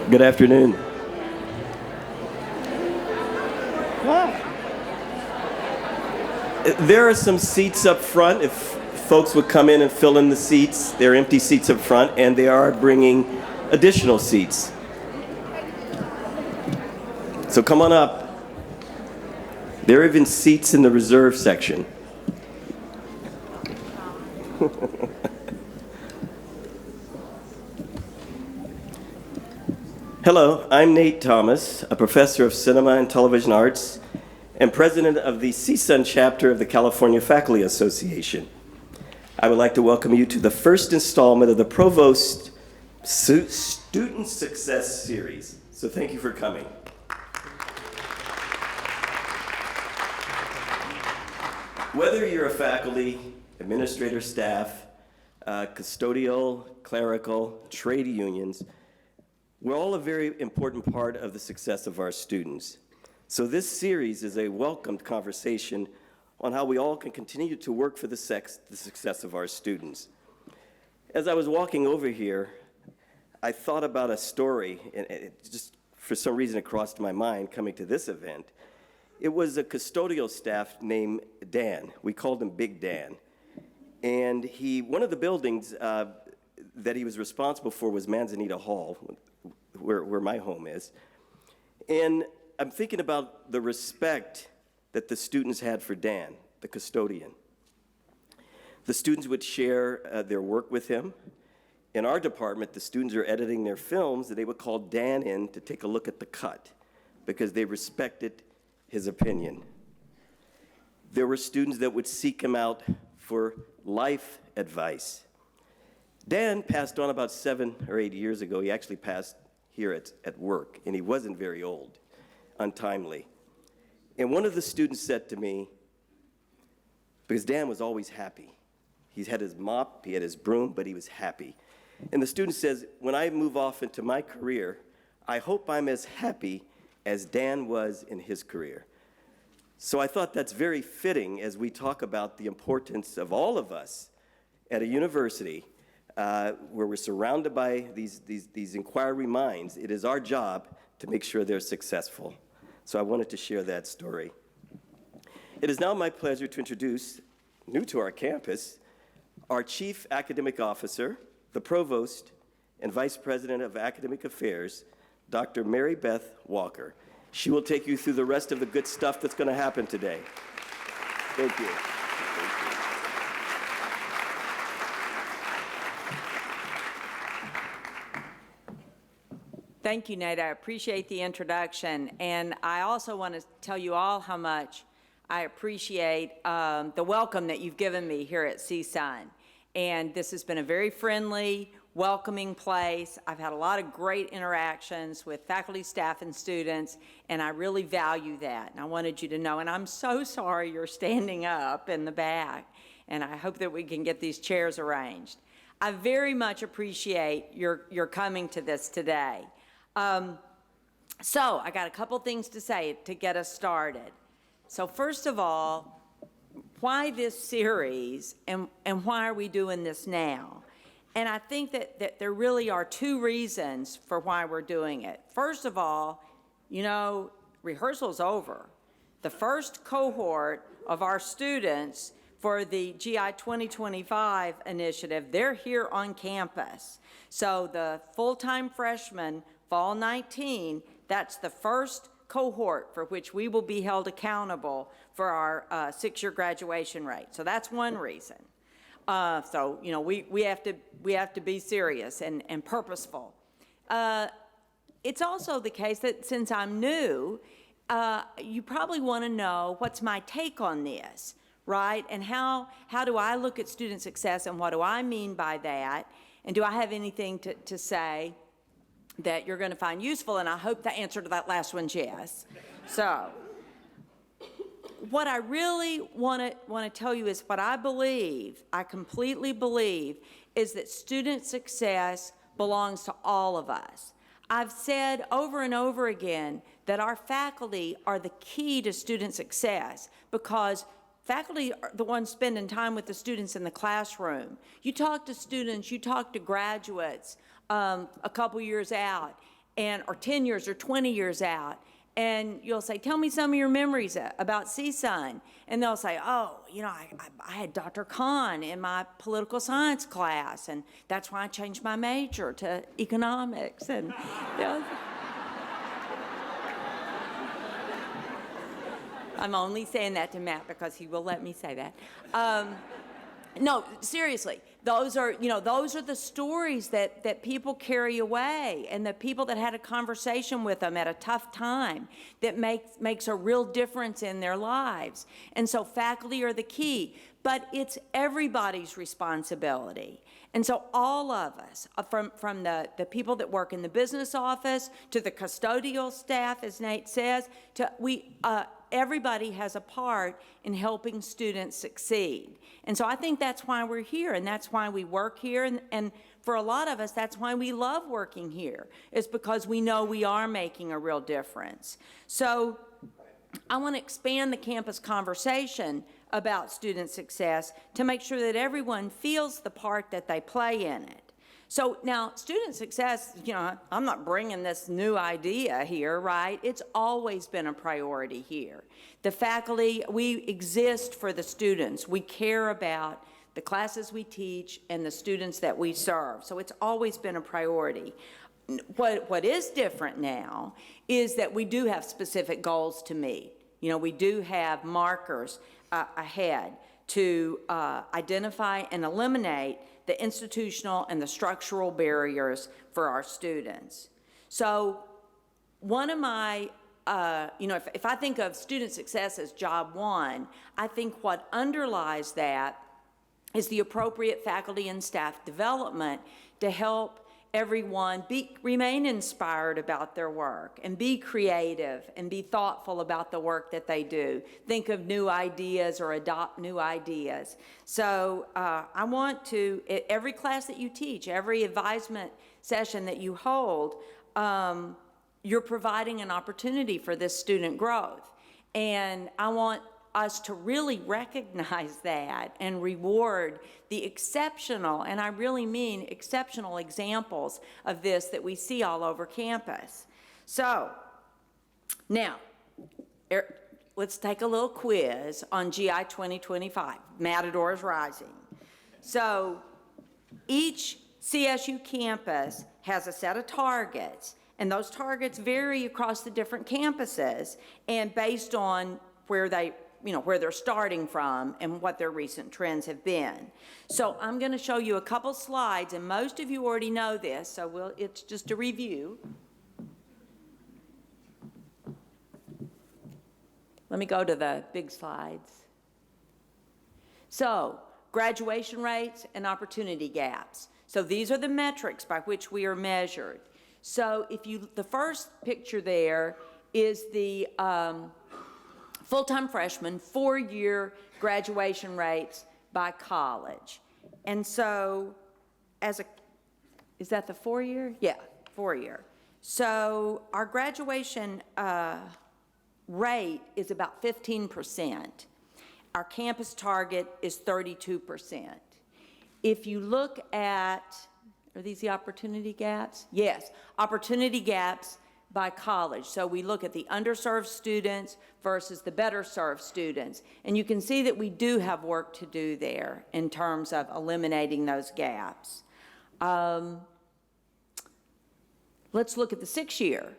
Good afternoon. There are some seats up front. If folks would come in and fill in the seats, there are empty seats up front, and they are bringing additional seats. So come on up. There are even seats in the reserve section. Hello, I'm Nate Thomas, a professor of cinema and television arts and president of the CSUN chapter of the California Faculty Association. I would like to welcome you to the first installment of the Provost Student Success Series. So thank you for coming. Whether you're a faculty, administrator, staff, custodial, clerical, trade unions, we're all a very important part of the success of our students. So this series is a welcomed conversation on how we all can continue to work for the success of our students. As I was walking over here, I thought about a story, and it just for some reason it crossed my mind coming to this event. It was a custodial staff named Dan. We called him Big Dan. And one of the buildings that he was responsible for was Manzanita Hall, where my home is. And I'm thinking about the respect that the students had for Dan, the custodian. The students would share their work with him. In our department, the students are editing their films, and they would call Dan in to take a look at the cut because they respected his opinion. There were students that would seek him out for life advice. Dan passed on about 7 or 8 years ago. He actually passed here at work, and he wasn't very old, untimely. And one of the students said to me, because Dan was always happy. He had his mop, he had his broom, but he was happy. And the student says, when I move off into my career, I hope I'm as happy as Dan was in his career. So I thought that's very fitting as we talk about the importance of all of us at a university where we're surrounded by these inquiry minds. It is our job to make sure they're successful. So I wanted to share that story. It is now my pleasure to introduce, new to our campus, our Chief Academic Officer, the Provost, and Vice President of Academic Affairs, Dr. Mary Beth Walker. She will take you through the rest of the good stuff that's going to happen today. Thank you. Thank you, Nate. I appreciate the introduction. And I also want to tell you all how much I appreciate the welcome that you've given me here at CSUN. And this has been a very friendly, welcoming place. I've had a lot of great interactions with faculty, staff, and students, and I really value that. And I wanted you to know, and I'm so sorry you're standing up in the back, and I hope that we can get these chairs arranged. I very much appreciate your coming to this today. So I got a couple things to say to get us started. So first of all, why this series and why are we doing this now? And I think that there really are two reasons for why we're doing it. First of all, you know, rehearsal's over. The first cohort of our students for the GI 2025 initiative, they're here on campus. So the full-time freshmen, fall 19, that's the first cohort for which we will be held accountable for our 6-year graduation rate. So that's one reason. So, you know, we have to be serious and purposeful. It's also the case that since I'm new, you probably want to know what's my take on this, right? And how do I look at student success and what do I mean by that? And do I have anything to say that you're going to find useful? And I hope the answer to that last one's yes. So what I really want to tell you is what I believe, I completely believe, is that student success belongs to all of us. I've said over and over again that our faculty are the key to student success because faculty are the ones spending time with the students in the classroom. You talk to students, you talk to graduates a couple years out, or 10 years or 20 years out, and you'll say, tell me some of your memories about CSUN. And they'll say, oh, you know, I had Dr. Khan in my political science class, and that's why I changed my major to economics. And, you know, I'm only saying that to Matt because he will let me say that. No, seriously, those are the stories that people carry away, and the people that had a conversation with them at a tough time that makes a real difference in their lives. And so faculty are the key, but it's everybody's responsibility. And so all of us, from the people that work in the business office to the custodial staff, as Nate says, everybody has a part in helping students succeed. And so I think that's why we're here, and that's why we work here, and for a lot of us, that's why we love working here, is because we know we are making a real difference. So I want to expand the campus conversation about student success to make sure that everyone feels the part that they play in it. So now, student success, you know, I'm not bringing this new idea here, right? It's always been a priority here. The faculty, we exist for the students. We care about the classes we teach and the students that we serve. So it's always been a priority. What is different now is that we do have specific goals to meet. You know, we do have markers ahead to identify and eliminate the institutional and the structural barriers for our students. So one of my, if I think of student success as job one, I think what underlies that is the appropriate faculty and staff development to help everyone remain inspired about their work and be creative and be thoughtful about the work that they do. Think of new ideas or adopt new ideas. So I want to, every class that you teach, every advisement session that you hold, you're providing an opportunity for this student growth. And I want us to really recognize that and reward the exceptional, and I really mean exceptional examples of this that we see all over campus. So now, let's take a little quiz on GI 2025, Matadors Rising. So each CSU campus has a set of targets, and those targets vary across the different campuses and based on where they're starting from and what their recent trends have been. So I'm going to show you a couple slides, and most of you already know this, so it's just a review. Let me go to the big slides. So, graduation rates and opportunity gaps. So these are the metrics by which we are measured. So the first picture there is the full-time freshman 4-year graduation rates by college. And so is that the 4-year? Yeah, 4-year. So our graduation rate is about 15%. Our campus target is 32%. If you look at, are these the opportunity gaps? Yes, opportunity gaps by college. So we look at the underserved students versus the better served students. And you can see that we do have work to do there in terms of eliminating those gaps. Let's look at the 6-year.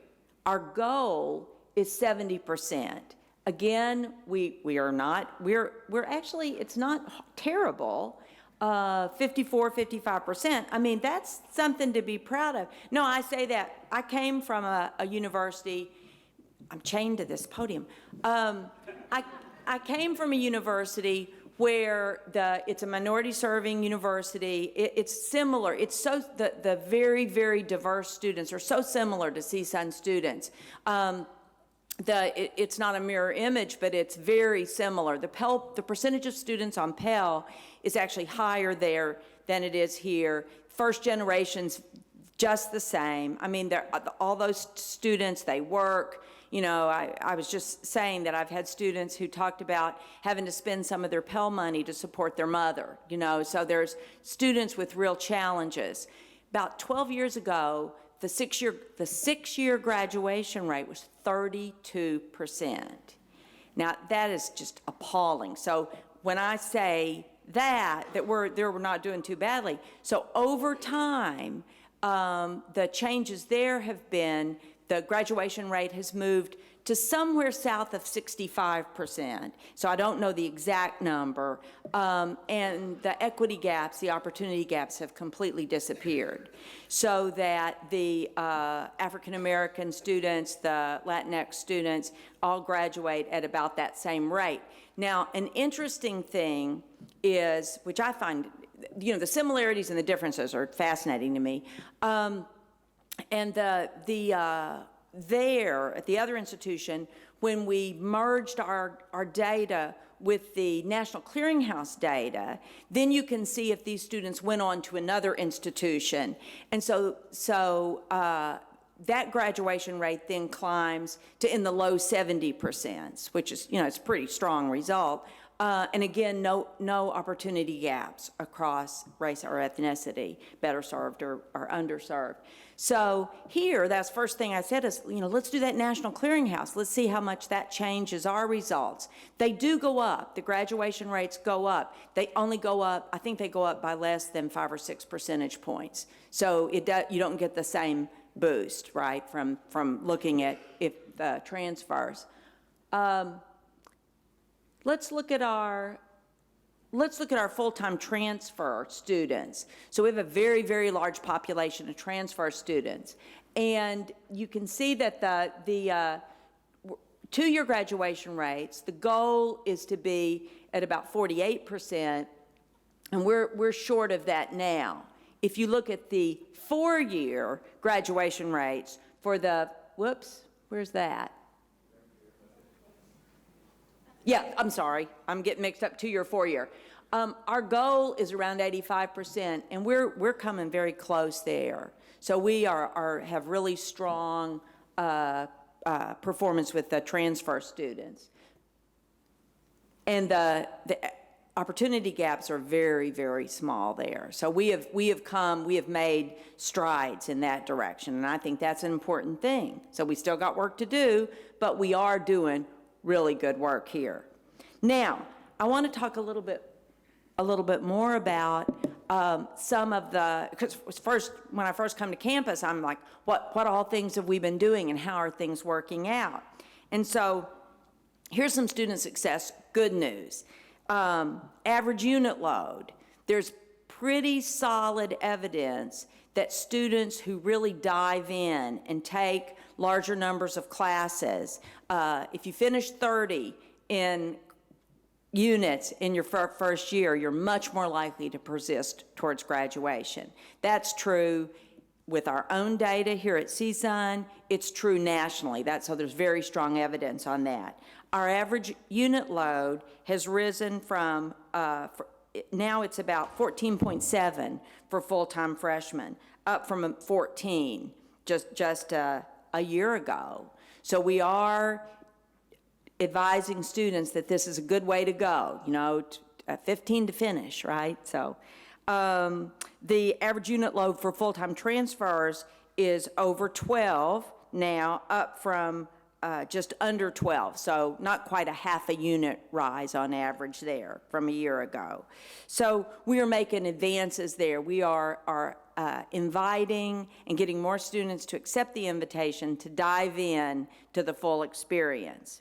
Our goal is 70%. Again, we're actually, it's not terrible. 54, 55%. I mean, that's something to be proud of. No, I say that. I came from a university. I'm chained to this podium. I came from a university where it's a minority-serving university. It's similar. It's so the very, very diverse students are so similar to CSUN students. It's not a mirror image, but it's very similar. The percentage of students on Pell is actually higher there than it is here. First generation's just the same. I mean, all those students, they work. You know, I was just saying that I've had students who talked about having to spend some of their Pell money to support their mother, you know, so there's students with real challenges. About 12 years ago, the six-year graduation rate was 32%. Now, that is just appalling. So when I say that we're not doing too badly. So over time, the changes there have been, the graduation rate has moved to somewhere south of 65%. So I don't know the exact number. And the equity gaps, the opportunity gaps have completely disappeared. So that the African-American students, the Latinx students, all graduate at about that same rate. Now, an interesting thing is, which I find, the similarities and the differences are fascinating to me. And there, at the other institution, when we merged our data with the National Clearinghouse data, then you can see if these students went on to another institution. And so that graduation rate then climbs to in the low 70%, which is, it's a pretty strong result. And again, no opportunity gaps across race or ethnicity, better served or underserved. So here, that's first thing I said is, let's do that National Clearinghouse. Let's see how much that changes our results. They do go up. The graduation rates go up. They only go up, I think they go up by less than 5 or 6 percentage points. So you don't get the same boost, right, from looking at if the transfers. Let's look at our full-time transfer students. So we have a very, very large population of transfer students. And you can see that the two-year graduation rates, the goal is to be at about 48%, and we're short of that now. If you look at the 4-year graduation rates for the, where's that? Yeah, I'm sorry. I'm getting mixed up 2-year, 4-year. Our goal is around 85%, and we're coming very close there. So we have really strong performance with the transfer students. And the opportunity gaps are very, very small there. So we have made strides in that direction, and I think that's an important thing. So we still got work to do, but we are doing really good work here. Now, I want to talk a little bit more about some of the, because when I first come to campus, I'm like, what all things have we been doing and how are things working out? And so here's some student success good news. Average unit load. There's pretty solid evidence that students who really dive in and take larger numbers of classes, if you finish 30 in units in your first year, you're much more likely to persist towards graduation. That's true with our own data here at CSUN. It's true nationally. So there's very strong evidence on that. Our average unit load has risen from, now it's about 14.7 for full-time freshmen, up from 14 just a year ago. So we are advising students that this is a good way to go, 15 to finish, right? So the average unit load for full-time transfers is over 12 now, up from just under 12, so not quite a half a unit rise on average there from a year ago. So we are making advances there. We are inviting and getting more students to accept the invitation to dive in to the full experience.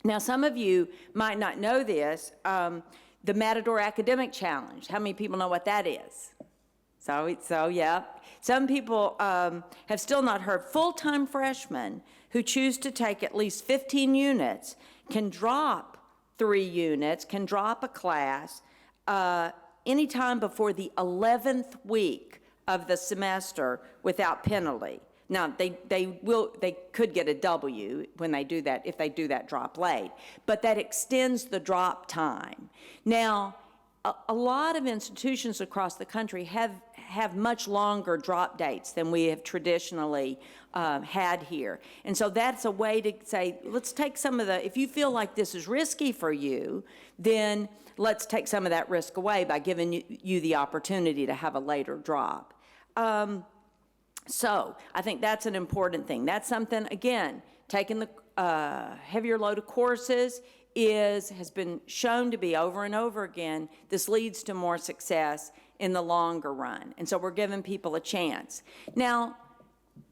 Now, some of you might not know this, the Matador Academic Challenge. How many people know what that is? So yeah. Some people have still not heard. Full-time freshmen who choose to take at least 15 units can drop 3 units, can drop a class anytime before the 11th week of the semester without penalty. Now, they could get a W when they do that, if they do that drop late, but that extends the drop time. Now, a lot of institutions across the country have much longer drop dates than we have traditionally had here. And so that's a way to say, let's take some of if you feel like this is risky for you, then let's take some of that risk away by giving you the opportunity to have a later drop. So I think that's an important thing. That's something, again, taking the heavier load of courses has been shown to be over and over again, this leads to more success in the longer run. And so we're giving people a chance. Now,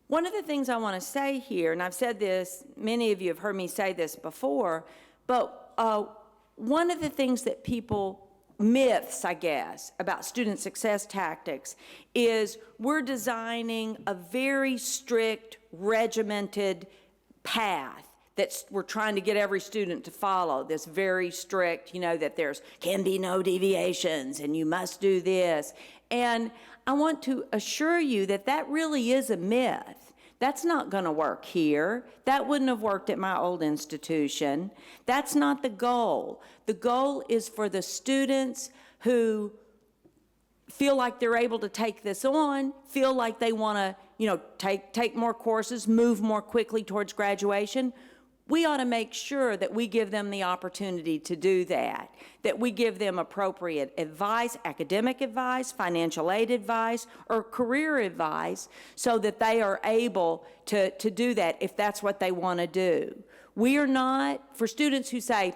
one of the things I want to say here, and I've said this, many of you have heard me say this before, but one of the things that myths, I guess, about student success tactics is we're designing a very strict, regimented path that we're trying to get every student to follow, this very strict, that there's can be no deviations and you must do this. And I want to assure you that that really is a myth. That's not going to work here. That wouldn't have worked at my old institution. That's not the goal. The goal is for the students who feel like they're able to take this on, feel like they want to, take more courses, move more quickly towards graduation. We ought to make sure that we give them the opportunity to do that we give them appropriate advice, academic advice, financial aid advice, or career advice so that they are able to do that if that's what they want to do. We are not, for students who say,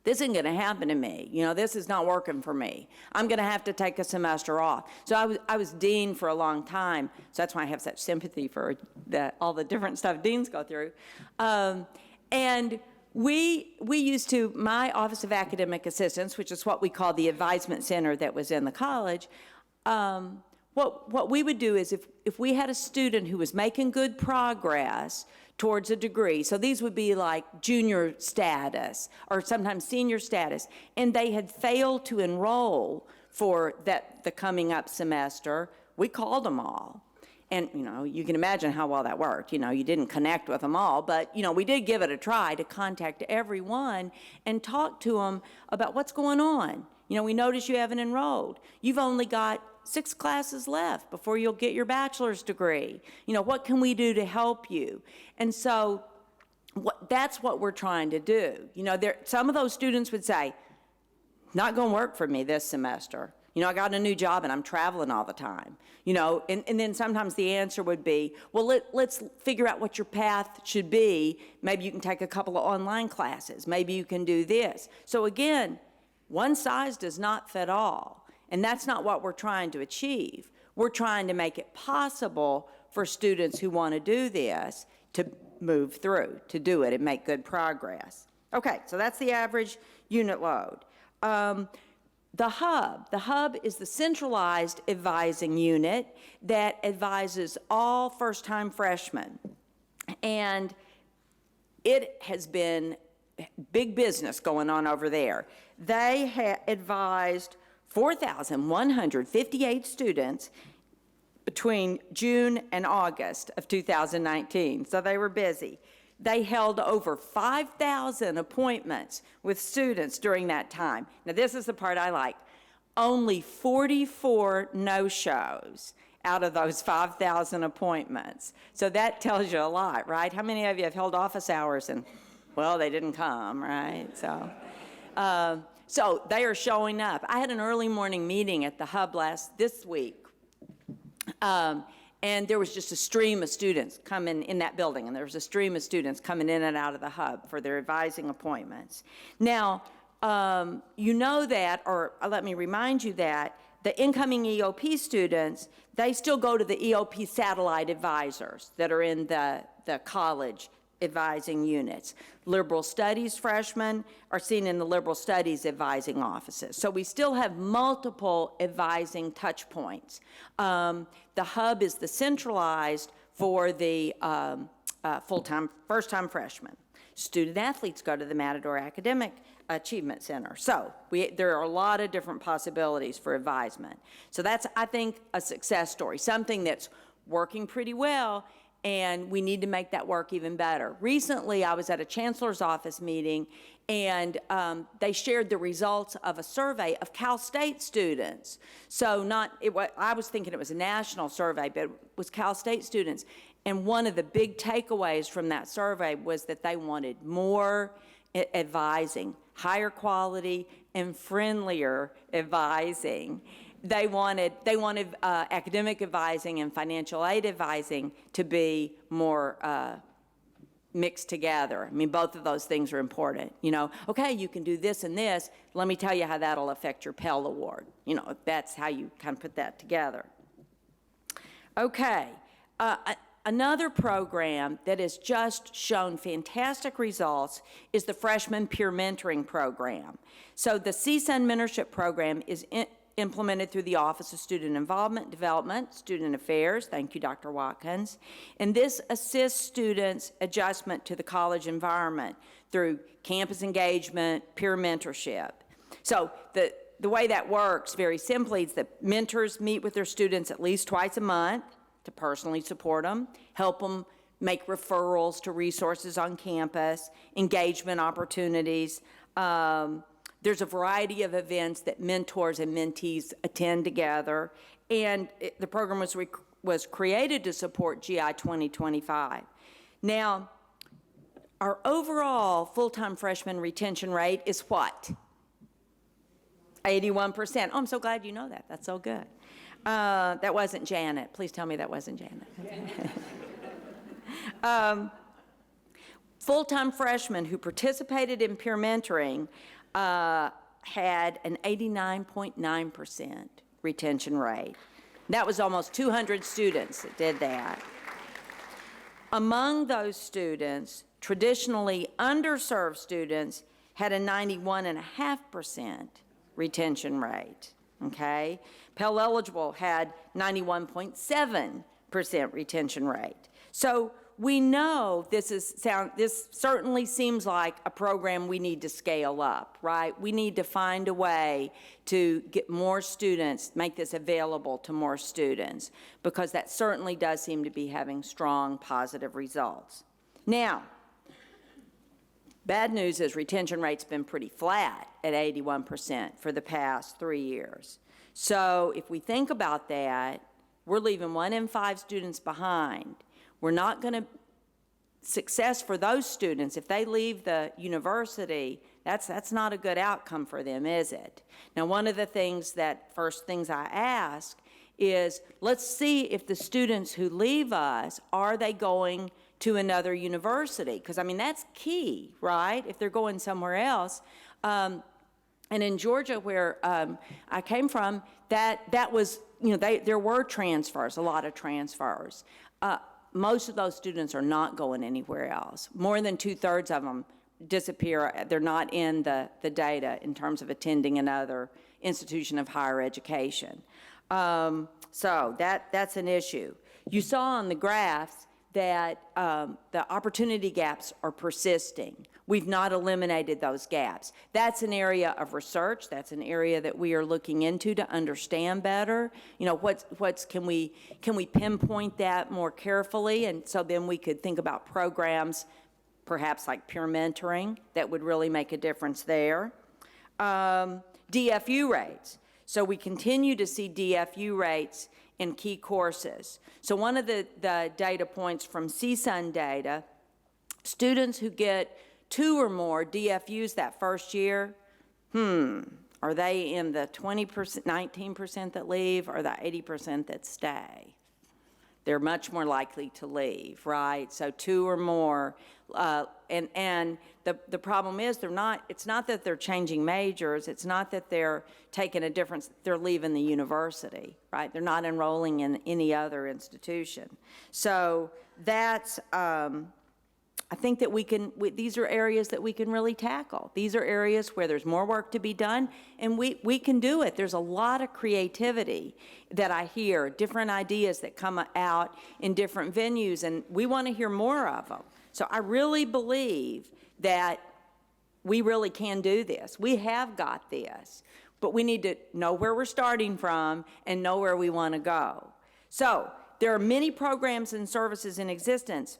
this isn't going to happen to me. This is not working for me. I'm going to have to take a semester off. So I was dean for a long time, so that's why I have such sympathy for all the different stuff deans go through. And we used to, my Office of Academic Assistance, which is what we call the advisement center that was in the college, what we would do is if we had a student who was making good progress towards a degree, so these would be like junior status or sometimes senior status, and they had failed to enroll for the coming up semester, we called them all. And, you can imagine how well that worked. You didn't connect with them all, but, we did give it a try to contact everyone and talk to them about what's going on. We notice you haven't enrolled. You've only got 6 classes left before you'll get your bachelor's degree. What can we do to help you? And so that's what we're trying to do. Some of those students would say, not going to work for me this semester. I got a new job and I'm traveling all the time. And then sometimes the answer would be, well, let's figure out what your path should be. Maybe you can take a couple of online classes. Maybe you can do this. So again, one size does not fit all. And that's not what we're trying to achieve. We're trying to make it possible for students who want to do this to move through, to do it and make good progress. Okay, so that's the average unit load. The hub is the centralized advising unit that advises all first-time freshmen. And it has been big business going on over there. They advised 4,158 students between June and August of 2019, so they were busy. They held over 5,000 appointments with students during that time. Now, this is the part I like. Only 44 no-shows out of those 5,000 appointments. So that tells you a lot, right? How many of you have held office hours and, well, they didn't come, right? So they are showing up. I had an early morning meeting at the hub this week. And there was just a stream of students coming in that building, and there was a stream of students coming in and out of the hub for their advising appointments. Now, you know that, or let me remind you that, the incoming EOP students, they still go to the EOP satellite advisors that are in the college advising units. Liberal studies freshmen are seen in the liberal studies advising offices. So we still have multiple advising touch points. The hub is the centralized for the full-time, first-time freshmen. Student athletes go to the Matador Academic Achievement Center. So there are a lot of different possibilities for advisement. So that's, I think, a success story, something that's working pretty well, and we need to make that work even better. Recently, I was at a chancellor's office meeting, and they shared the results of a survey of Cal State students. So I was thinking it was a national survey, but it was Cal State students. And one of the big takeaways from that survey was that they wanted more advising, higher quality and friendlier advising. they wanted academic advising and financial aid advising to be more mixed together. I mean, both of those things are important. You know, okay, you can do this and this. Let me tell you how that'll affect your Pell Award. You know, that's how you kind of put that together. Okay, another program that has just shown fantastic results is the Freshman Peer Mentoring Program. So the CSUN Mentorship Program is implemented through the Office of Student Involvement, Development, Student Affairs. Thank you, Dr. Watkins. And this assists students' adjustment to the college environment through campus engagement, peer mentorship. So the way that works, very simply, is that mentors meet with their students at least twice a month to personally support them, help them make referrals to resources on campus, engagement opportunities. There's a variety of events that mentors and mentees attend together, and the program was created to support GI 2025. Now, our overall full-time freshman retention rate is what? 81%. Oh, I'm so glad you know that. That's so good. That wasn't Janet. Please tell me that wasn't Janet. Full-time freshmen who participated in peer mentoring had an 89.9% retention rate. That was almost 200 students that did that. Among those students, traditionally underserved students had a 91.5% retention rate, okay? Pell eligible had 91.7% retention rate. So we know this certainly seems like a program we need to scale up, right? We need to find a way to get more students, make this available to more students, because that certainly does seem to be having strong positive results. Now, bad news is retention rate's been pretty flat at 81% for the past 3 years. So if we think about that, we're leaving 1 in 5 students behind. We're not going to success for those students. If they leave the university, that's not a good outcome for them, is it? Now, one of the first things I ask is, let's see if the students who leave us, are they going to another university? Because, I mean, that's key, right? If they're going somewhere else. And in Georgia, where I came from, that was, you know, there were transfers, a lot of transfers. Most of those students are not going anywhere else. More than 2/3 of them disappear. They're not in the data in terms of attending another institution of higher education. So that's an issue. You saw on the graphs that the opportunity gaps are persisting. We've not eliminated those gaps. That's an area of research. That's an area that we are looking into to understand better. You know, can we pinpoint that more carefully, and so then we could think about programs, perhaps like peer mentoring, that would really make a difference there. DFU rates. So we continue to see DFU rates in key courses. So one of the data points from CSUN data, students who get 2 or more DFUs that first year, are they in the 20%, 19% that leave, or the 80% that stay? They're much more likely to leave, right? So 2 or more, and the problem is it's not that they're changing majors, it's not that they're taking a difference, they're leaving the university, right? They're not enrolling in any other institution. So that's, I think that these are areas that we can really tackle. These are areas where there's more work to be done, and we can do it. There's a lot of creativity that I hear, different ideas that come out in different venues, and we want to hear more of them. So I really believe that we really can do this. We have got this, but we need to know where we're starting from and know where we want to go. So there are many programs and services in existence.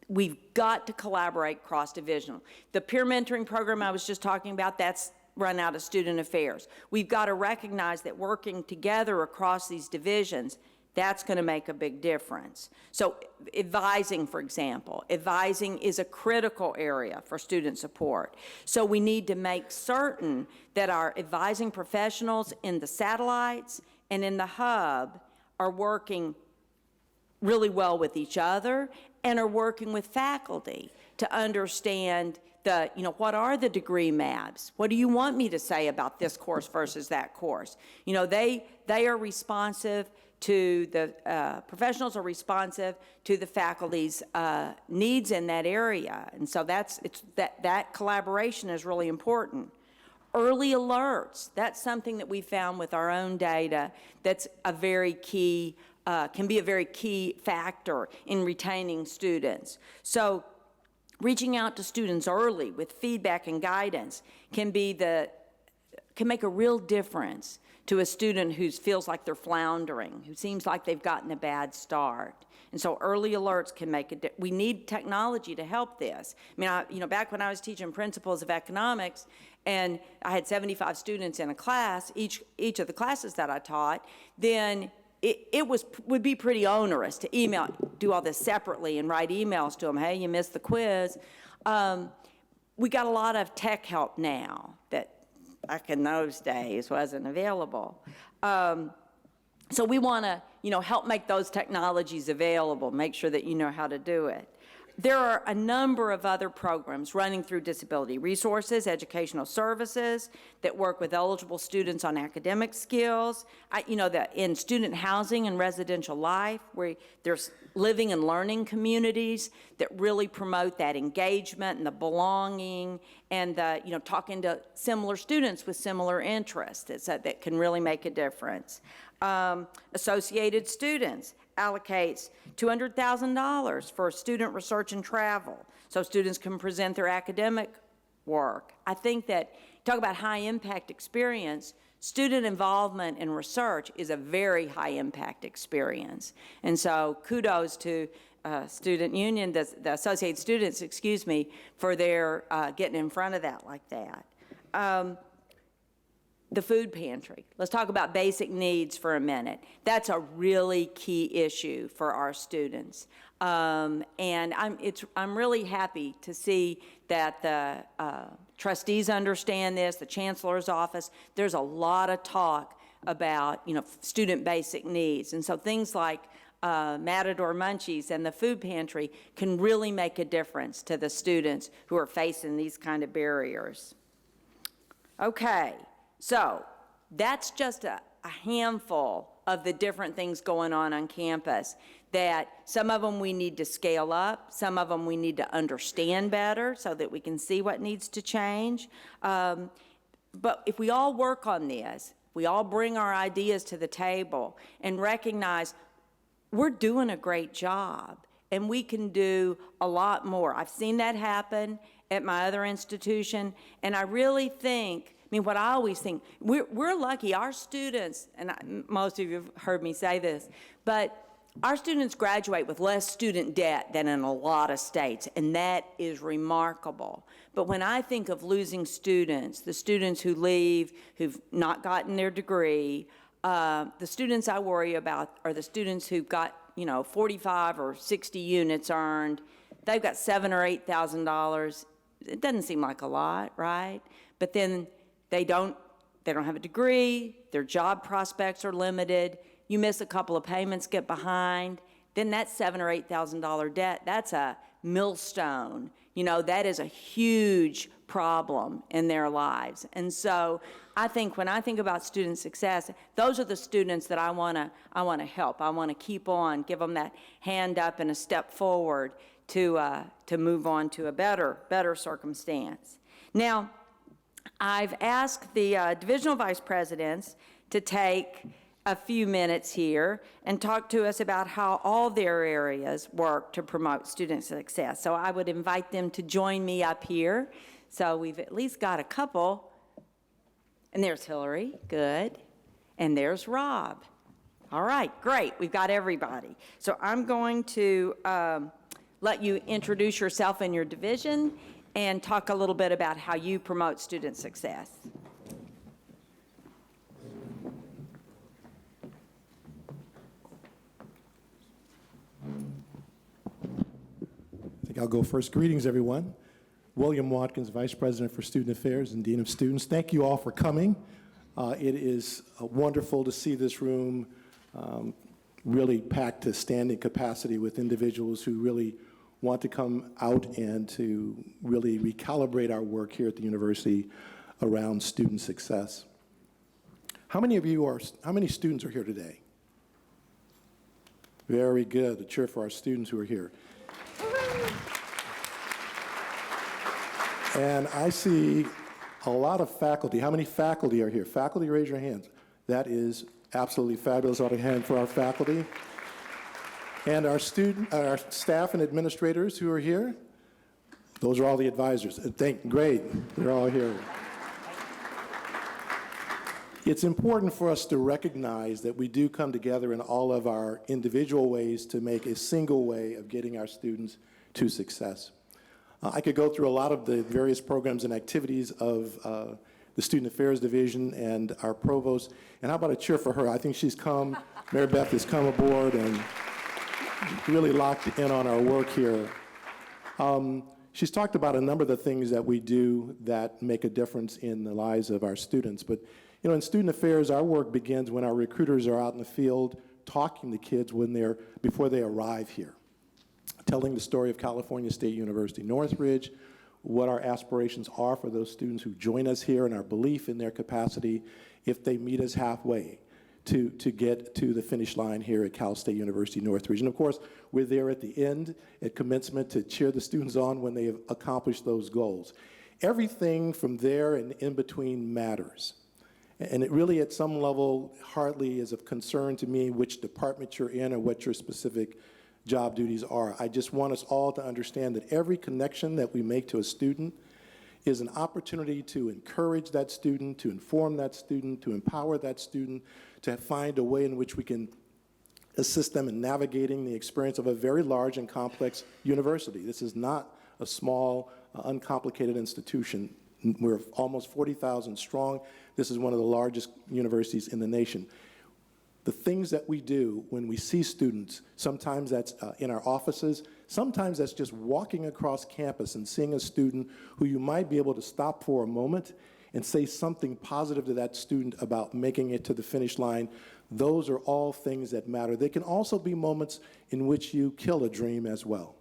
We've got to collaborate cross-divisional. The peer mentoring program I was just talking about, that's run out of student affairs. We've got to recognize that working together across these divisions, That's going to make a big difference. So advising, for example, advising is a critical area for student support. So we need to make certain that our advising professionals in the satellites and in the hub are working really well with each other and are working with faculty to understand what are the degree maps? What do you want me to say about this course versus that course? They are responsive to the professionals are responsive to the faculty's needs in that area, and so that collaboration is really important. Early alerts, that's something that we found with our own data that's a very key, can be a very key factor in retaining students. So reaching out to students early with feedback and guidance can make a real difference to a student who feels like they're floundering, who seems like they've gotten a bad start. And so early alerts can make a difference. We need technology to help this. I mean, back when I was teaching principles of economics, and I had 75 students in a class, each of the classes that I taught, then it would be pretty onerous to do all this separately and write emails to them, hey, you missed the quiz. We got a lot of tech help now that back in those days wasn't available. So we want to, help make those technologies available, make sure that you know how to do it. There are a number of other programs running through disability resources, educational services that work with eligible students on academic skills. In student housing and residential life, where there's living and learning communities that really promote that engagement and the belonging and the, talking to similar students with similar interests that can really make a difference. Associated Students allocates $200,000 for student research and travel, so students can present their academic work. I think that, talk about high impact experience, student involvement in research is a very high impact experience. And so kudos to student union, the Associated Students, for their getting in front of that like that. The food pantry. Let's talk about basic needs for a minute. That's a really key issue for our students. And I'm really happy to see that the trustees understand this, the chancellor's office. There's a lot of talk about, student basic needs. And so things like Matador Munchies and the food pantry can really make a difference to the students who are facing these kind of barriers. Okay. So that's just a handful of the different things going on campus, that some of them we need to scale up, some of them we need to understand better so that we can see what needs to change. But if we all work on this, we all bring our ideas to the table and recognize we're doing a great job and we can do a lot more. I've seen that happen at my other institution, and I really think, what I always think, we're lucky. Our students, and most of you have heard me say this, but our students graduate with less student debt than in a lot of states, and that is remarkable. But when I think of losing students, the students who leave, who've not gotten their degree, the students I worry about are the students who've got, 45 or 60 units earned. They've got $7,000 or $8,000. It doesn't seem like a lot, right? But then they don't have a degree, their job prospects are limited, you miss a couple of payments, get behind, then that $7,000 or $8,000 debt, that's a millstone. That is a huge problem in their lives. And so I think when I think about student success, those are the students that I want to help. I want to keep on, give them that hand up and a step forward to move on to a better circumstance. Now, I've asked the divisional vice presidents to take a few minutes here and talk to us about how all their areas work to promote student success. So I would invite them to join me up here. So we've at least got a couple. And there's Hillary, good. And there's Rob. All right, great, we've got everybody. So I'm going to let you introduce yourself and your division and talk a little bit about how you promote student success. think I'll go first. Greetings, everyone. William Watkins, Vice President for Student Affairs and Dean of Students. Thank you all for coming. It is wonderful to see this room really packed to standing capacity with individuals who really want to come out and to really recalibrate our work here at the university around student success. How many students are here today? Very good. A cheer for our students who are here. And I see a lot of faculty. How many faculty are here? Faculty, raise your hands. That is absolutely fabulous. Out of hand for our faculty. And our staff and administrators who are here. Those are all the advisors. Great, they're all here. It's important for us to recognize that we do come together in all of our individual ways to make a single way of getting our students to success. I could go through a lot of the various programs and activities of the Student Affairs Division and our Provost. And how about a cheer for her? I think she's come, Mary Beth has come aboard and really locked in on our work here. She's talked about a number of the things that we do that make a difference in the lives of our students. But you know, in Student Affairs, our work begins when our recruiters are out in the field talking to kids before they arrive here, telling the story of California State University Northridge, what our aspirations are for those students who join us here, and our belief in their capacity if they meet us halfway to get to the finish line here at Cal State University Northridge. And of course, we're there at the end, at commencement, to cheer the students on when they have accomplished those goals. Everything from there and in between matters. And it really, at some level, hardly is of concern to me which department you're in or what your specific job duties are. I just want us all to understand that every connection that we make to a student is an opportunity to encourage that student, to inform that student, to empower that student, to find a way in which we can assist them in navigating the experience of a very large and complex university. This is not a small, uncomplicated institution. We're almost 40,000 strong. This is one of the largest universities in the nation. The things that we do when we see students, sometimes that's in our offices, sometimes that's just walking across campus and seeing a student who you might be able to stop for a moment and say something positive to that student about making it to the finish line. Those are all things that matter. They can also be moments in which you kill a dream as well.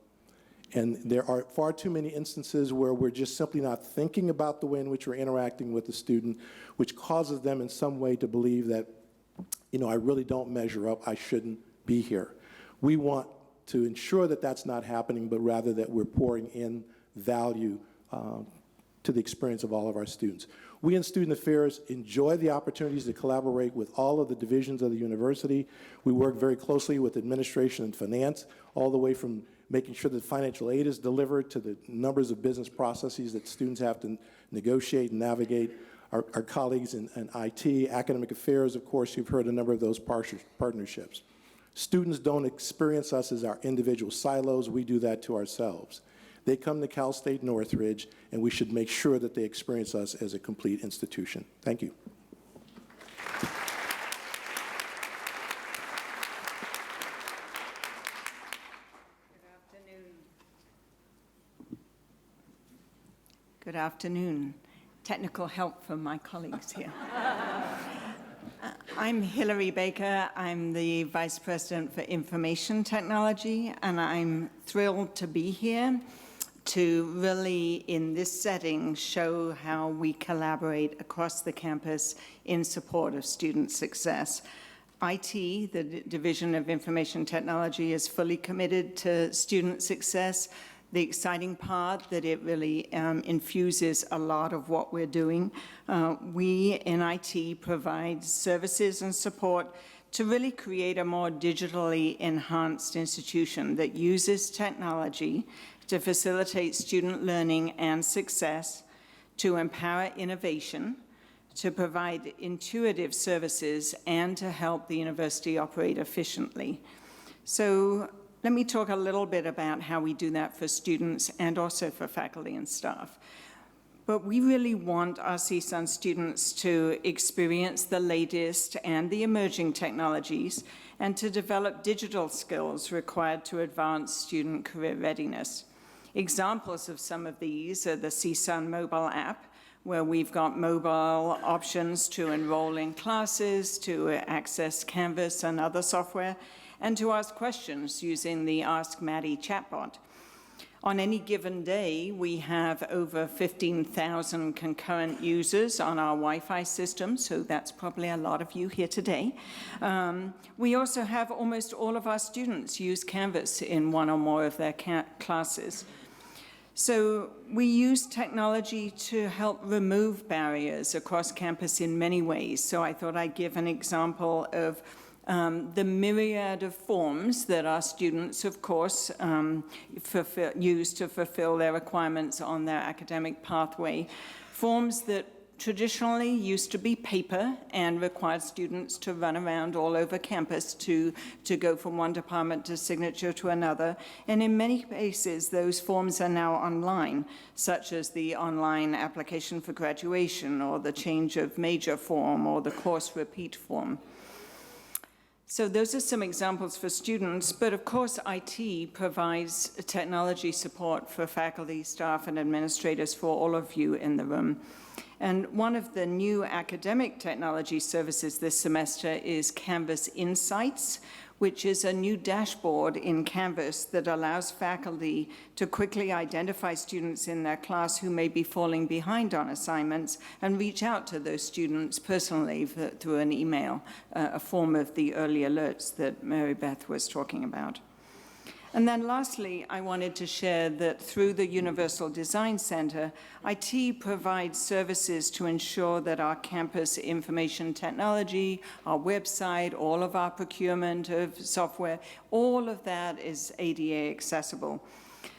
And there are far too many instances where we're just simply not thinking about the way in which we're interacting with the student, which causes them in some way to believe that, you know, I really don't measure up, I shouldn't be here. We want to ensure that that's not happening, but rather that we're pouring in value to the experience of all of our students. We in Student Affairs enjoy the opportunities to collaborate with all of the divisions of the university. We work very closely with administration and finance, all the way from making sure that financial aid is delivered to the numbers of business processes that students have to negotiate and navigate. Our colleagues in IT, academic affairs, of course, you've heard a number of those partnerships. Students don't experience us as our individual silos. We do that to ourselves. They come to Cal State Northridge, and we should make sure that they experience us as a complete institution. Thank you. Good afternoon. Technical help from my colleagues here. I'm Hilary Baker. I'm the Vice President for Information Technology, and I'm thrilled to be here to really, in this setting, show how we collaborate across the campus in support of student success. IT, the Division of Information Technology, is fully committed to student success. The exciting part that it really infuses a lot of what we're doing. We in IT provide services and support to really create a more digitally enhanced institution that uses technology to facilitate student learning and success, to empower innovation, to provide intuitive services, and to help the university operate efficiently. So let me talk a little bit about how we do that for students and also for faculty and staff. But we really want our CSUN students to experience the latest and the emerging technologies and to develop digital skills required to advance student career readiness. Examples of some of these are the CSUN mobile app, where we've got mobile options to enroll in classes, to access Canvas and other software, and to ask questions using the Ask Maddie chatbot. On any given day, we have over 15,000 concurrent users on our Wi-Fi system, so that's probably a lot of you here today. We also have almost all of our students use Canvas in one or more of their classes. So we use technology to help remove barriers across campus in many ways. So I thought I'd give an example of the myriad of forms that our students, of course, use to fulfill their requirements on their academic pathway. Forms that traditionally used to be paper and required students to run around all over campus to go from one department to signature to another. And in many cases, those forms are now online, such as the online application for graduation or the change of major form or the course repeat form. So those are some examples for students, but of course IT provides technology support for faculty, staff, and administrators for all of you in the room. And one of the new academic technology services this semester is Canvas Insights, which is a new dashboard in Canvas that allows faculty to quickly identify students in their class who may be falling behind on assignments and reach out to those students personally through an email, a form of the early alerts that Mary Beth was talking about. And then lastly, I wanted to share that through the Universal Design Center, IT provides services to ensure that our campus information technology, our website, all of our procurement of software, all of that is ADA accessible.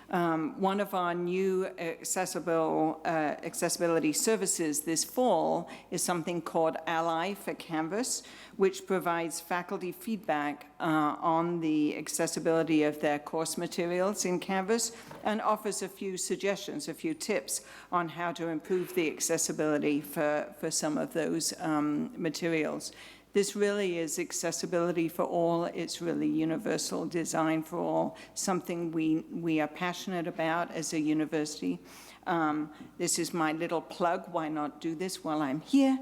One of our new accessibility services this fall is something called Ally for Canvas, which provides faculty feedback on the accessibility of their course materials in Canvas and offers a few suggestions, a few tips on how to improve the accessibility for some of those materials. This really is accessibility for all. It's really universal design for all, something we are passionate about as a university. This is my little plug. Why not do this while I'm here?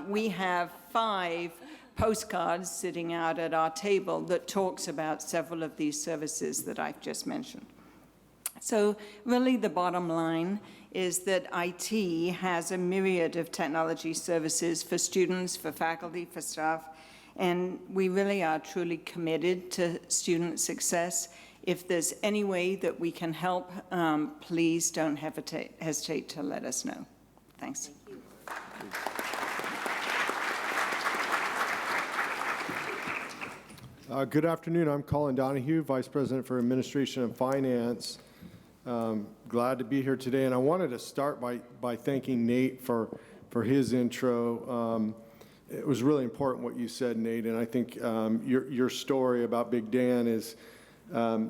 We have 5 postcards sitting out at our table that talks about several of these services that I've just mentioned. So really the bottom line is that IT has a myriad of technology services for students, for faculty, for staff, and we really are truly committed to student success. If there's any way that we can help, please don't hesitate to let us know. Thanks. Good afternoon. I'm Colin Donahue, Vice President for Administration and Finance. Glad to be here today, and I wanted to start by thanking Nate for his intro. It was really important what you said, Nate, and I think your story about Big Dan is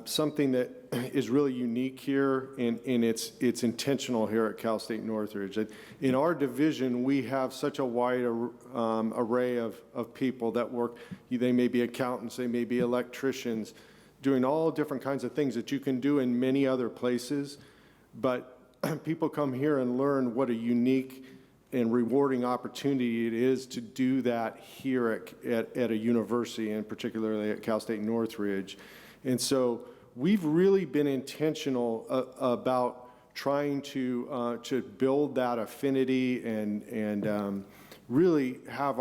something that is really unique here, and it's intentional here at Cal State Northridge. In our division, we have such a wide array of people that work. They may be accountants, they may be electricians, doing all different kinds of things that you can do in many other places, but people come here and learn what a unique and rewarding opportunity it is to do that here at a university, and particularly at Cal State Northridge. And so we've really been intentional about trying to build that affinity and really have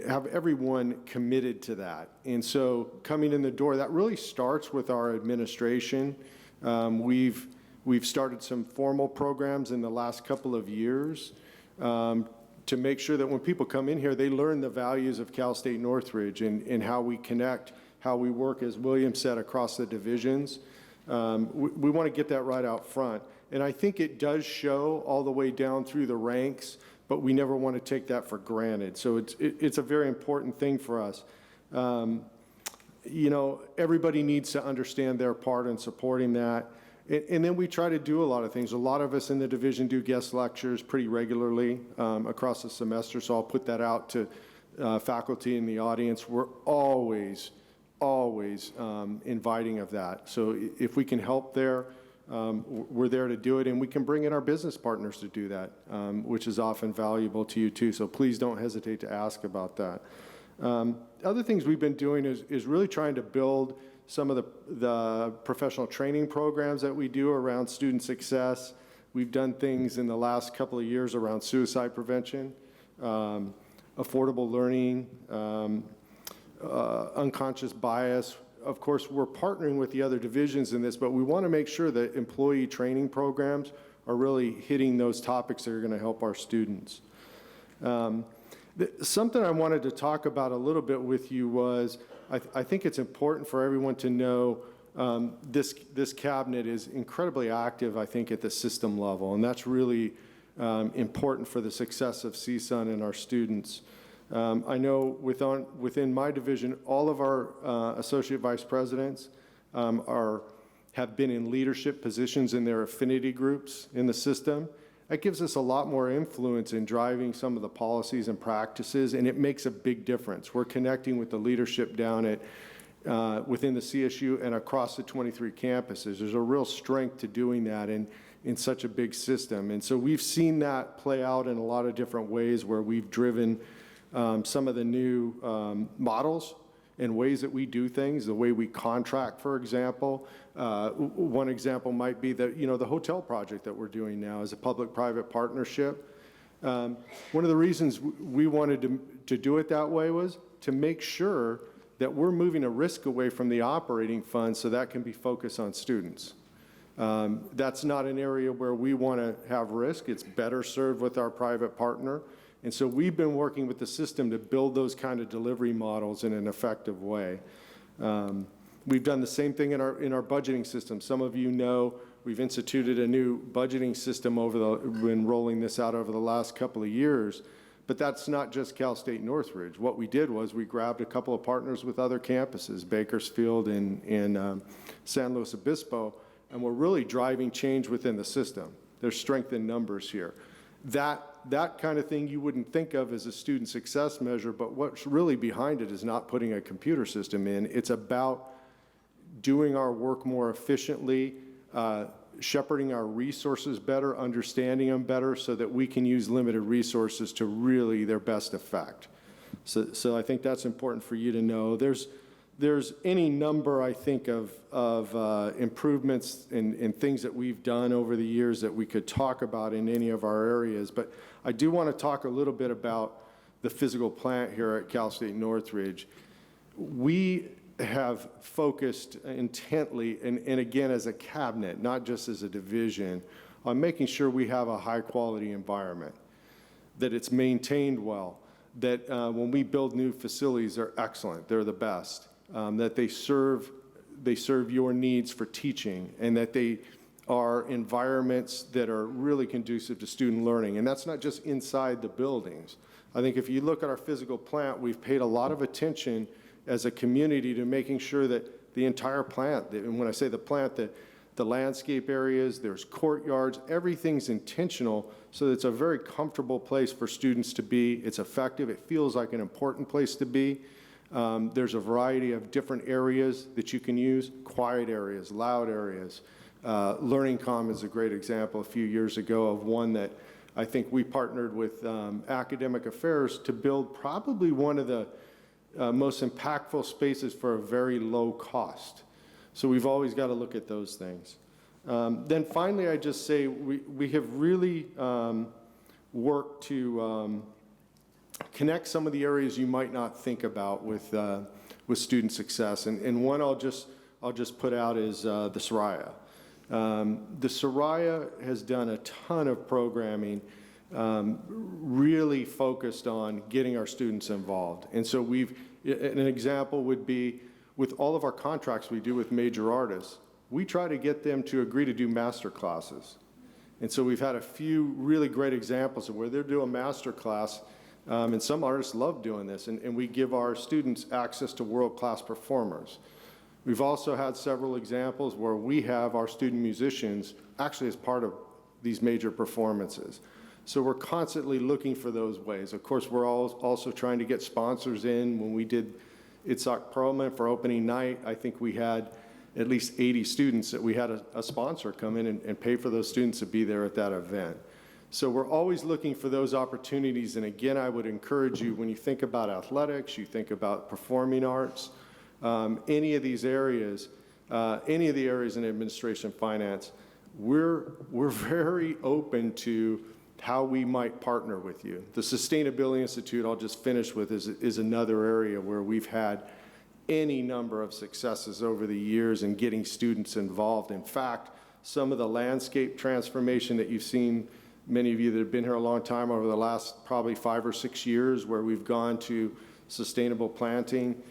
have everyone committed to that. And so coming in the door, that really starts with our administration. We've started some formal programs in the last couple of years to make sure that when people come in here, they learn the values of Cal State Northridge and how we connect, how we work, as William said, across the divisions. We want to get that right out front. And I think it does show all the way down through the ranks, but we never want to take that for granted. So it's a very important thing for us. You know, everybody needs to understand their part in supporting that. And then we try to do a lot of things. A lot of us in the division do guest lectures pretty regularly across the semester, so I'll put that out to faculty in the audience. We're always always inviting of that. So if we can help there, we're there to do it, and we can bring in our business partners to do that, which is often valuable to you too. So please don't hesitate to ask about that. Other things we've been doing is really trying to build some of the professional training programs that we do around student success. We've done things in the last couple of years around suicide prevention, affordable learning, unconscious bias. Of course, we're partnering with the other divisions in this, but we want to make sure that employee training programs are really hitting those topics that are going to help our students. Something I wanted to talk about a little bit with you was, I think it's important for everyone to know this cabinet is incredibly active, I think, at the system level, and that's really important for the success of CSUN and our students. I know within my division, all of our associate vice presidents have been in leadership positions in their affinity groups in the system. That gives us a lot more influence in driving some of the policies and practices, and it makes a big difference. We're connecting with the leadership down at within the CSU and across the 23 campuses. There's a real strength to doing that in such a big system. And so we've seen that play out in a lot of different ways where we've driven some of the new models and ways that we do things, the way we contract, for example. One example might be that, the hotel project that we're doing now is a public-private partnership. One of the reasons we wanted to do it that way was to make sure that we're moving a risk away from the operating fund so that can be focused on students. That's not an area where we want to have risk. It's better served with our private partner. And so we've been working with the system to build those kind of delivery models in an effective way. We've done the same thing in our budgeting system. Some of you know we've instituted a new budgeting system been rolling this out over the last couple of years. But that's not just Cal State Northridge. What we did was we grabbed a couple of partners with other campuses, Bakersfield and San Luis Obispo, and we're really driving change within the system. There's strength in numbers here. That kind of thing you wouldn't think of as a student success measure, but what's really behind it is not putting a computer system in. It's about doing our work more efficiently, shepherding our resources better, understanding them better so that we can use limited resources to really their best effect. So I think that's important for you to know. There's any number, I think, of improvements and things that we've done over the years that we could talk about in any of our areas. But I do want to talk a little bit about the physical plant here at Cal State Northridge. We have focused intently, and again as a cabinet, not just as a division, on making sure we have a high-quality environment, that it's maintained well, that when we build new facilities, they're excellent, they're the best. That they serve your needs for teaching, and that they are environments that are really conducive to student learning. And that's not just inside the buildings. I think if you look at our physical plant, we've paid a lot of attention as a community to making sure that the entire plant, and when I say the plant, the landscape areas, there's courtyards, everything's intentional so that it's a very comfortable place for students to be. It's effective. It feels like an important place to be. There's a variety of different areas that you can use, quiet areas, loud areas. Learning Commons is a great example a few years ago of one that I think we partnered with Academic Affairs to build probably one of the most impactful spaces for a very low cost. So we've always got to look at those things. Then finally, I just say we have really worked to connect some of the areas you might not think about with student success. And one I'll just put out is the Soraya. The Soraya has done a ton of programming really focused on getting our students involved. And so an example would be with all of our contracts we do with major artists, we try to get them to agree to do master classes. And so we've had a few really great examples of where they're doing master class, and some artists love doing this, and we give our students access to world-class performers. We've also had several examples where we have our student musicians actually as part of these major performances. So we're constantly looking for those ways. Of course, we're also trying to get sponsors in. When we did Itzhak Perlman for opening night. I think we had at least 80 students that we had a sponsor come in and pay for those students to be there at that event. So we're always looking for those opportunities. And again, I would encourage you, when you think about athletics, you think about performing arts, any of these areas, any of the areas in administration finance, we're very open to how we might partner with you. The Sustainability Institute, I'll just finish with, is another area where we've had any number of successes over the years in getting students involved. In fact, some of the landscape transformation that you've seen, many of you that have been here a long time, over the last probably 5 or 6 years, where we've gone to sustainable planting,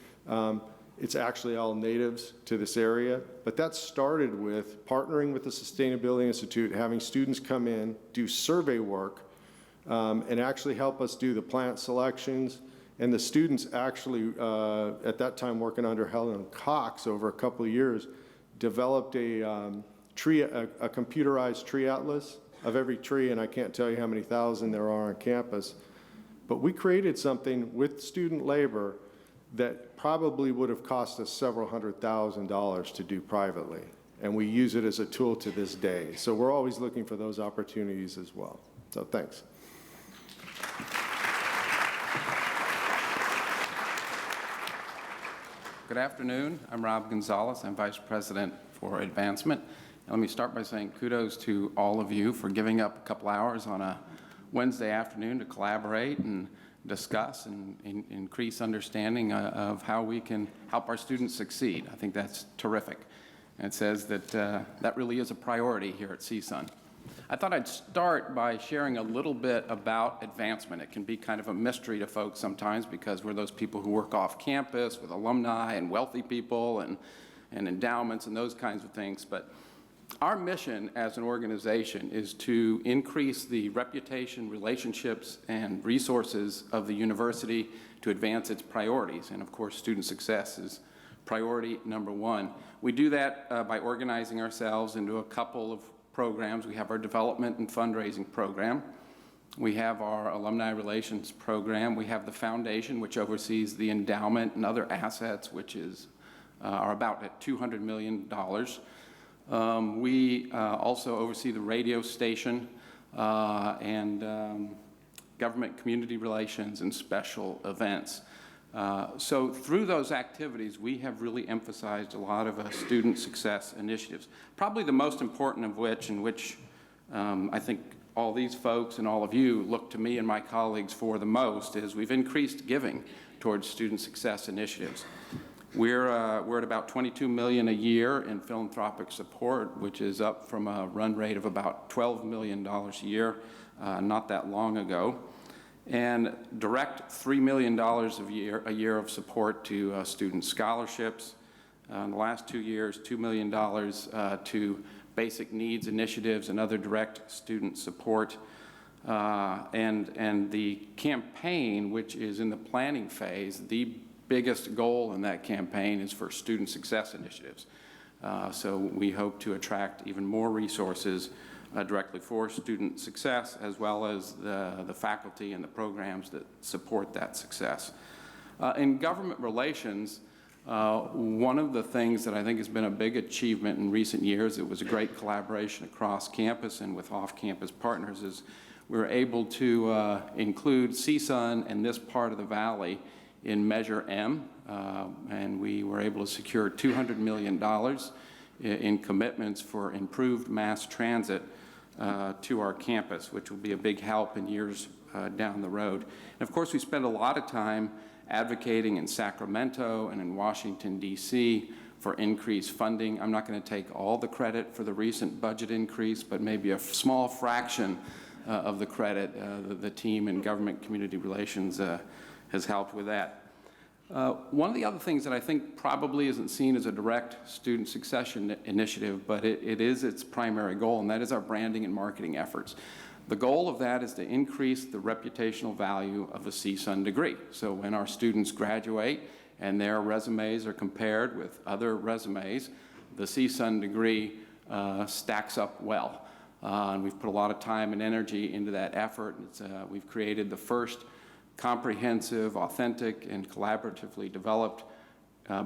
it's actually all natives to this area. But that started with partnering with the Sustainability Institute, having students come in, do survey work, and actually help us do the plant selections. And the students actually, at that time working under Helen Cox over a couple of years, developed a computerized tree atlas of every tree, and I can't tell you how many thousand there are on campus. But we created something with student labor that probably would have cost us several $100,000 to do privately. And we use it as a tool to this day. So we're always looking for those opportunities as well. So thanks. Good afternoon. I'm Rob Gonzalez. I'm Vice President for Advancement. And let me start by saying kudos to all of you for giving up a couple hours on a Wednesday afternoon to collaborate and discuss and increase understanding of how we can help our students succeed. I think that's terrific. And it says that that really is a priority here at CSUN. I thought I'd start by sharing a little bit about advancement. It can be kind of a mystery to folks sometimes because we're those people who work off campus with alumni and wealthy people and endowments and those kinds of things. But our mission as an organization is to increase the reputation, relationships, and resources of the university to advance its priorities. And of course, student success is priority number one. We do that by organizing ourselves into a couple of programs. We have our development and fundraising program. We have our alumni relations program. We have the foundation, which oversees the endowment and other assets, which are about at $200 million. We also oversee the radio station and government community relations and special events. So through those activities, we have really emphasized a lot of student success initiatives. Probably the most important of which, I think all these folks and all of you look to me and my colleagues for the most, is we've increased giving towards student success initiatives. We're at about $22 million a year in philanthropic support, which is up from a run rate of about $12 million a year not that long ago. And direct $3 million a year of support to student scholarships. In the last 2 years, $2 million to basic needs initiatives and other direct student support. And the campaign, which is in the planning phase, the biggest goal in that campaign is for student success initiatives. So we hope to attract even more resources directly for student success, as well as the faculty and the programs that support that success. In government relations, one of the things that I think has been a big achievement in recent years, it was a great collaboration across campus and with off-campus partners, is we were able to include CSUN and this part of the Valley in Measure M, and we were able to secure $200 million in commitments for improved mass transit to our campus, which will be a big help in years down the road. And of course, we spend a lot of time advocating in Sacramento and in Washington, D.C. for increased funding. I'm not going to take all the credit for the recent budget increase, but maybe a small fraction of the credit. The team in government community relations has helped with that. One of the other things that I think probably isn't seen as a direct student succession initiative, but it is its primary goal, and that is our branding and marketing efforts. The goal of that is to increase the reputational value of a CSUN degree. So when our students graduate and their resumes are compared with other resumes, the CSUN degree stacks up well. And we've put a lot of time and energy into that effort. We've created the first comprehensive, authentic, and collaboratively developed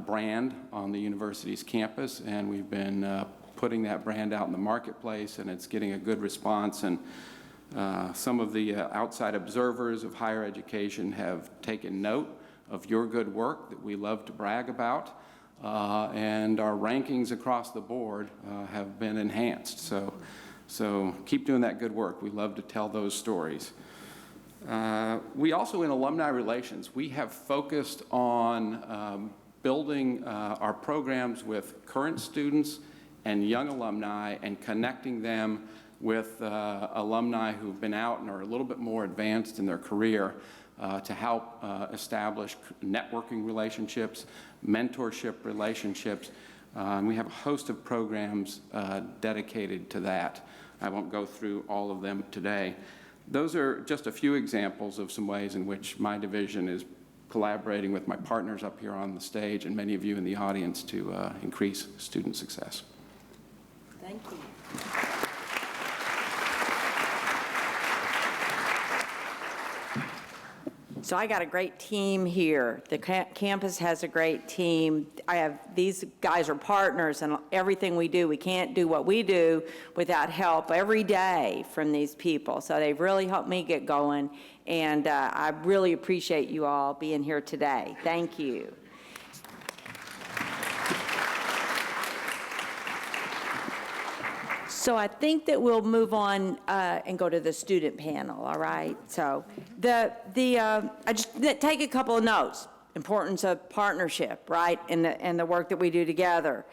brand on the university's campus, and we've been putting that brand out in the marketplace, and it's getting a good response. And some of the outside observers of higher education have taken note of your good work that we love to brag about, and our rankings across the board have been enhanced. So keep doing that good work. We love to tell those stories. We also, in alumni relations, we have focused on building our programs with current students and young alumni and connecting them with alumni who've been out and are a little bit more advanced in their career to help establish networking relationships, mentorship relationships. And we have a host of programs dedicated to that. I won't go through all of them today. Those are just a few examples of some ways in which my division is collaborating with my partners up here on the stage and many of you in the audience to increase student success. Thank you. So I got a great team here. The campus has a great team. These guys are partners in everything we do. We can't do what we do without help every day from these people. So they've really helped me get going, and I really appreciate you all being here today. Thank you. So I think that we'll move on and go to the student panel, all right? So I just take a couple of notes. Importance of partnership, right, and the work that we do together.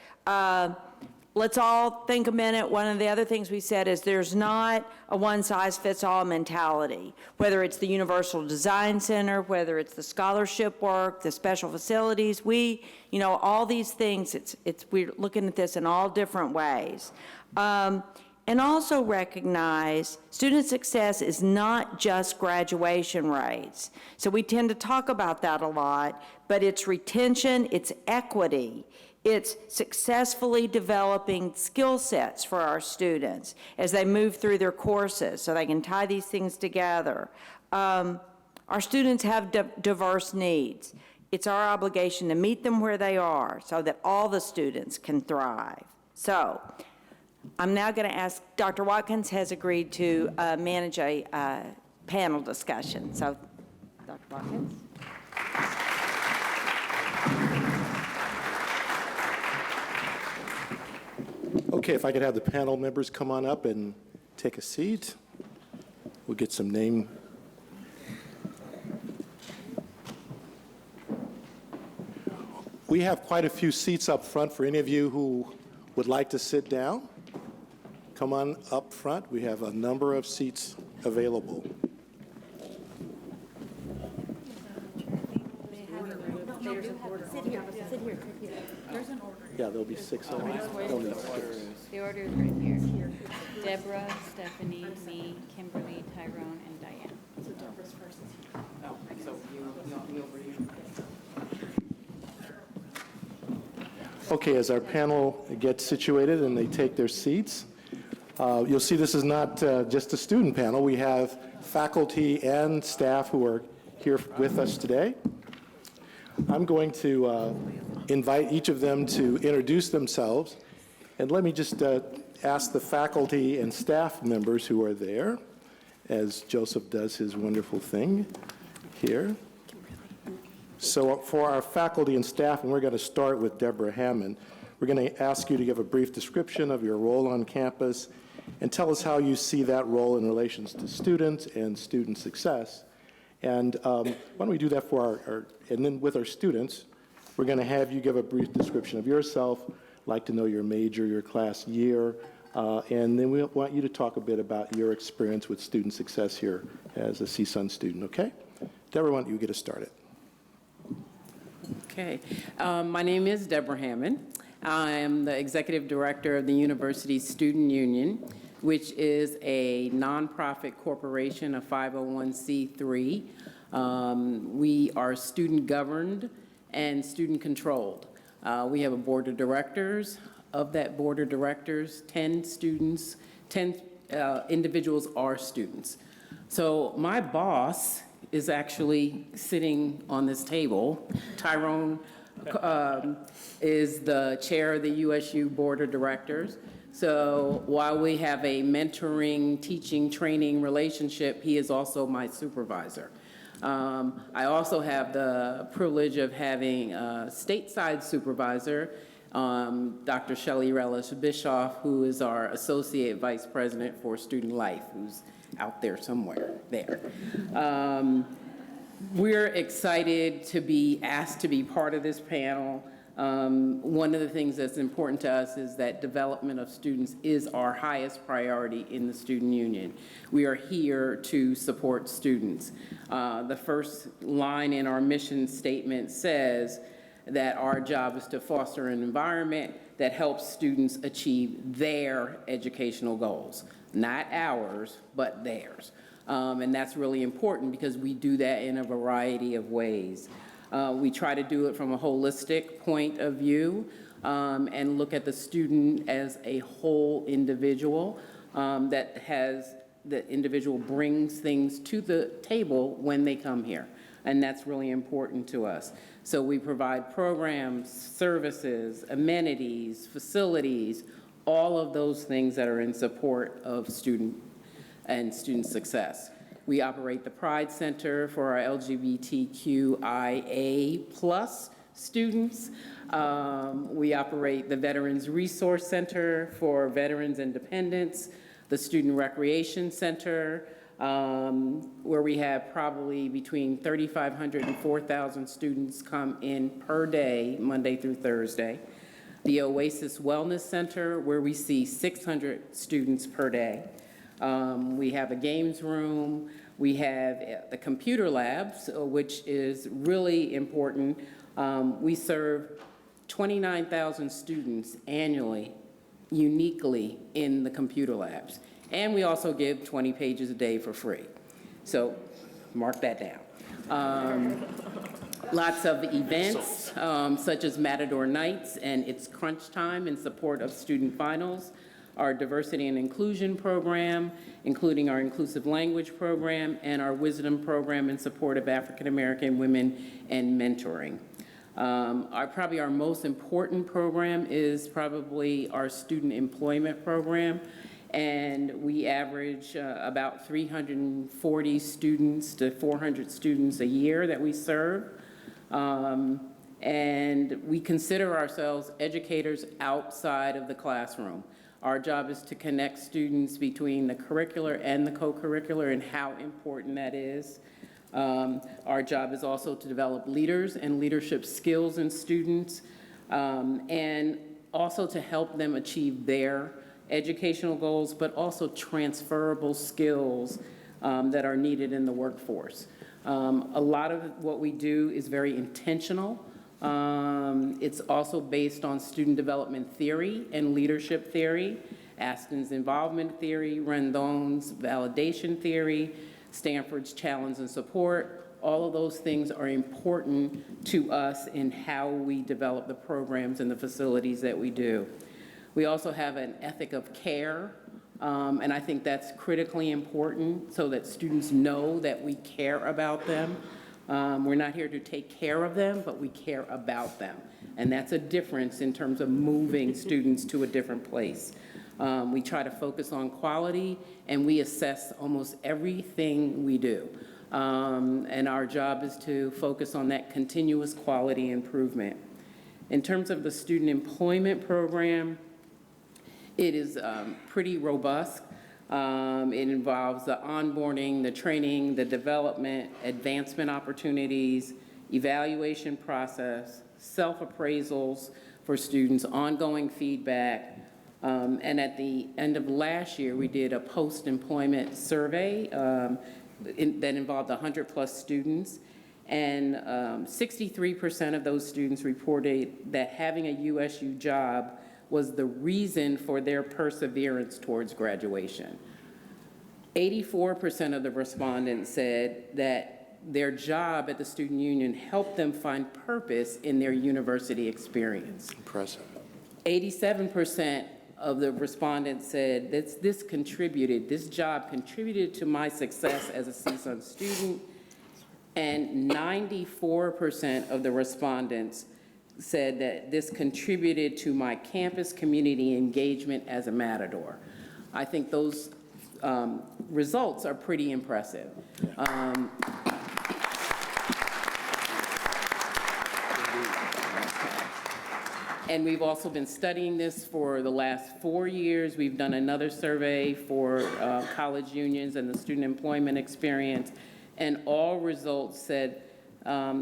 Let's all think a minute. One of the other things we said is there's not a one-size-fits-all mentality, whether it's the Universal Design Center, whether it's the scholarship work, the special facilities. All these things, we're looking at this in all different ways. And also recognize student success is not just graduation rates. So we tend to talk about that a lot, but it's retention, it's equity, it's successfully developing skill sets for our students as they move through their courses so they can tie these things together. Our students have diverse needs. It's our obligation to meet them where they are so that all the students can thrive. So I'm now going to ask, Dr. Watkins has agreed to manage a panel discussion. So, Dr. Watkins. Okay, if I could have the panel members come on up and take a seat. We'll get some name. We have quite a few seats up front for any of you who would like to sit down. Come on up front. We have a number of seats available. Sit here. There's an order. Yeah, there'll be 6 of us. The order is right here. Deborah, Stephanie, me, Kimberly, Tyrone, and Diane. So Deborah's first. Oh, so you over here. Okay, as our panel gets situated and they take their seats, you'll see this is not just a student panel. We have faculty and staff who are here with us today. I'm going to invite each of them to introduce themselves. And let me just ask the faculty and staff members who are there, as Joseph does his wonderful thing here. So for our faculty and staff, and we're going to start with Deborah Hammond, we're going to ask you to give a brief description of your role on campus and tell us how you see that role in relations to students and student success. And why don't we do that for and then with our students, we're going to have you give a brief description of yourself, like to know your major, your class year, and then we want you to talk a bit about your experience with student success here as a CSUN student, okay? Deborah, why don't you get us started? Okay. My name is Deborah Hammond. I am the executive director of the university's student union, which is a nonprofit corporation, a 501c3. We are student governed and student controlled. We have a board of directors. Of that board of directors, 10 individuals are students. So my boss is actually sitting on this table, Tyrone is the chair of the USU Board of Directors. So while we have a mentoring, teaching, training relationship, he is also my supervisor. I also have the privilege of having a stateside supervisor, Dr. Shelley Relish Bischoff, who is our Associate Vice President for Student Life, who's out there somewhere there. We're excited to be asked to be part of this panel. One of the things that's important to us is that development of students is our highest priority in the student union. We are here to support students. The first line in our mission statement says that our job is to foster an environment that helps students achieve their educational goals, not ours, but theirs. And that's really important because we do that in a variety of ways. We try to do it from a holistic point of view and look at the student as a whole individual the individual brings things to the table when they come here. And that's really important to us. So we provide programs, services, amenities, facilities, all of those things that are in support of student success. We operate the Pride Center for our LGBTQIA+ students. We operate the Veterans Resource Center for veterans and dependents, the Student Recreation Center, where we have probably between 3,500 and 4,000 students come in per day, Monday through Thursday. The Oasis Wellness Center, where we see 600 students per day. We have a games room. We have the computer labs, which is really important. We serve 29,000 students annually, uniquely in the computer labs. And we also give 20 pages a day for free. So mark that down. Lots of events, such as Matador Nights and It's Crunch Time in support of student finals. Our diversity and inclusion program, including our inclusive language program and our wisdom program in support of African American women and mentoring. Probably our most important program is probably our student employment program. And we average about 340 students to 400 students a year that we serve. And we consider ourselves educators outside of the classroom. Our job is to connect students between the curricular and the co-curricular and how important that is. Our job is also to develop leaders and leadership skills in students, and also to help them achieve their educational goals, but also transferable skills that are needed in the workforce. A lot of what we do is very intentional. It's also based on student development theory and leadership theory, Aston's involvement theory, Rendon's validation theory, Stanford's challenge and support. All of those things are important to us in how we develop the programs and the facilities that we do. We also have an ethic of care, and I think that's critically important so that students know that we care about them. We're not here to take care of them, but we care about them. And that's a difference in terms of moving students to a different place. We try to focus on quality, and we assess almost everything we do. And our job is to focus on that continuous quality improvement. In terms of the student employment program, it is pretty robust. It involves the onboarding, the training, the development, advancement opportunities, evaluation process, self-appraisals for students, ongoing feedback. And at the end of last year, we did a post-employment survey that involved 100+ students. And 63% of those students reported that having a USU job was the reason for their perseverance towards graduation. 84% of the respondents said that their job at the student union helped them find purpose in their university experience. Impressive. 87% of the respondents said that this job contributed to my success as a CSUN student, and 94% of the respondents said that this contributed to my campus community engagement as a Matador. I think those results are pretty impressive. And we've also been studying this for the last 4 years. We've done another survey for college unions and the student employment experience, and all results said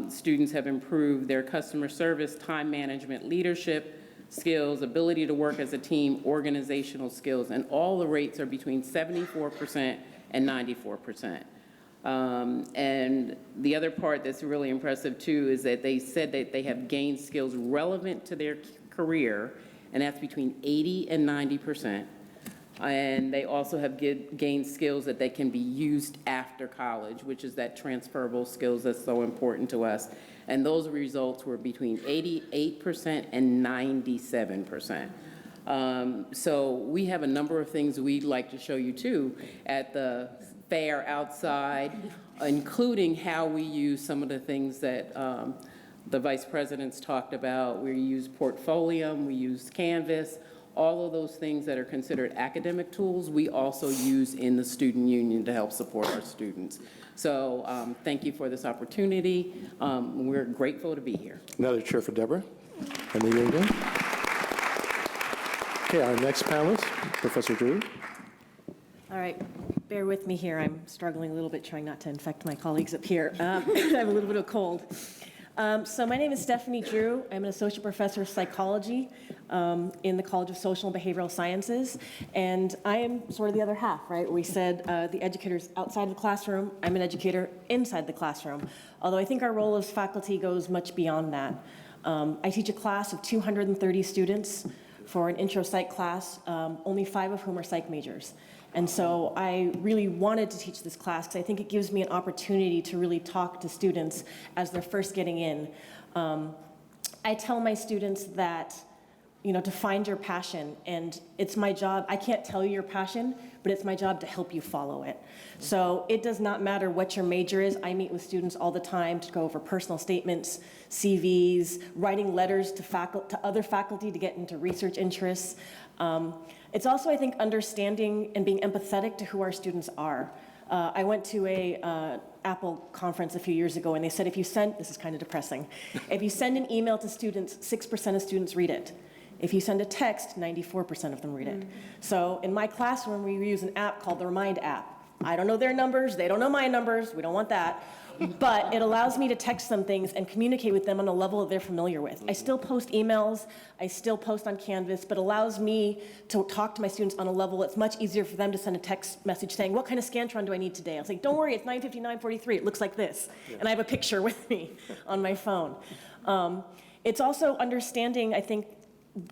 students have improved their customer service, time management, leadership skills, ability to work as a team, organizational skills, and all the rates are between 74% and 94%. And the other part that's really impressive too is that they said that they have gained skills relevant to their career, and that's between 80 and 90%. And they also have gained skills that they can be used after college, which is that transferable skills that's so important to us. And those results were between 88% and 97%. So we have a number of things we'd like to show you too at the fair outside, including how we use some of the things that the vice presidents talked about. We use Portfolium, we use Canvas, all of those things that are considered academic tools, we also use in the student union to help support our students. So thank you for this opportunity. We're grateful to be here. Another cheer for Deborah and the union. Okay, our next panelist, Professor Drew. All right, bear with me here. I'm struggling a little bit, trying not to infect my colleagues up here. I have a little bit of a cold. So my name is Stephanie Drew. I'm an associate professor of psychology in the College of Social and Behavioral Sciences, and I am sort of the other half, right? We said the educator's outside the classroom. I'm an educator inside the classroom, although I think our role as faculty goes much beyond that. I teach a class of 230 students for an intro psych class, only 5 of whom are psych majors. And so I really wanted to teach this class because I think it gives me an opportunity to really talk to students as they're first getting in. I tell my students that, to find your passion, and it's my job. I can't tell you your passion, but it's my job to help you follow it. So it does not matter what your major is. I meet with students all the time to go over personal statements, CVs, writing letters to other faculty to get into research interests. It's also, I think, understanding and being empathetic to who our students are. I went to a Apple conference a few years ago, and they said this is kind of depressing, if you send an email to students, 6% of students read it. If you send a text, 94% of them read it. So in my classroom, we use an app called the Remind app. I don't know their numbers, they don't know my numbers, we don't want that. But it allows me to text them things and communicate with them on a level that they're familiar with. I still post emails, I still post on Canvas, but allows me to talk to my students on a level that's much easier for them to send a text message saying, what kind of Scantron do I need today? I was like, don't worry, it's 9:59:43, it looks like this. And I have a picture with me on my phone. It's also understanding, I think,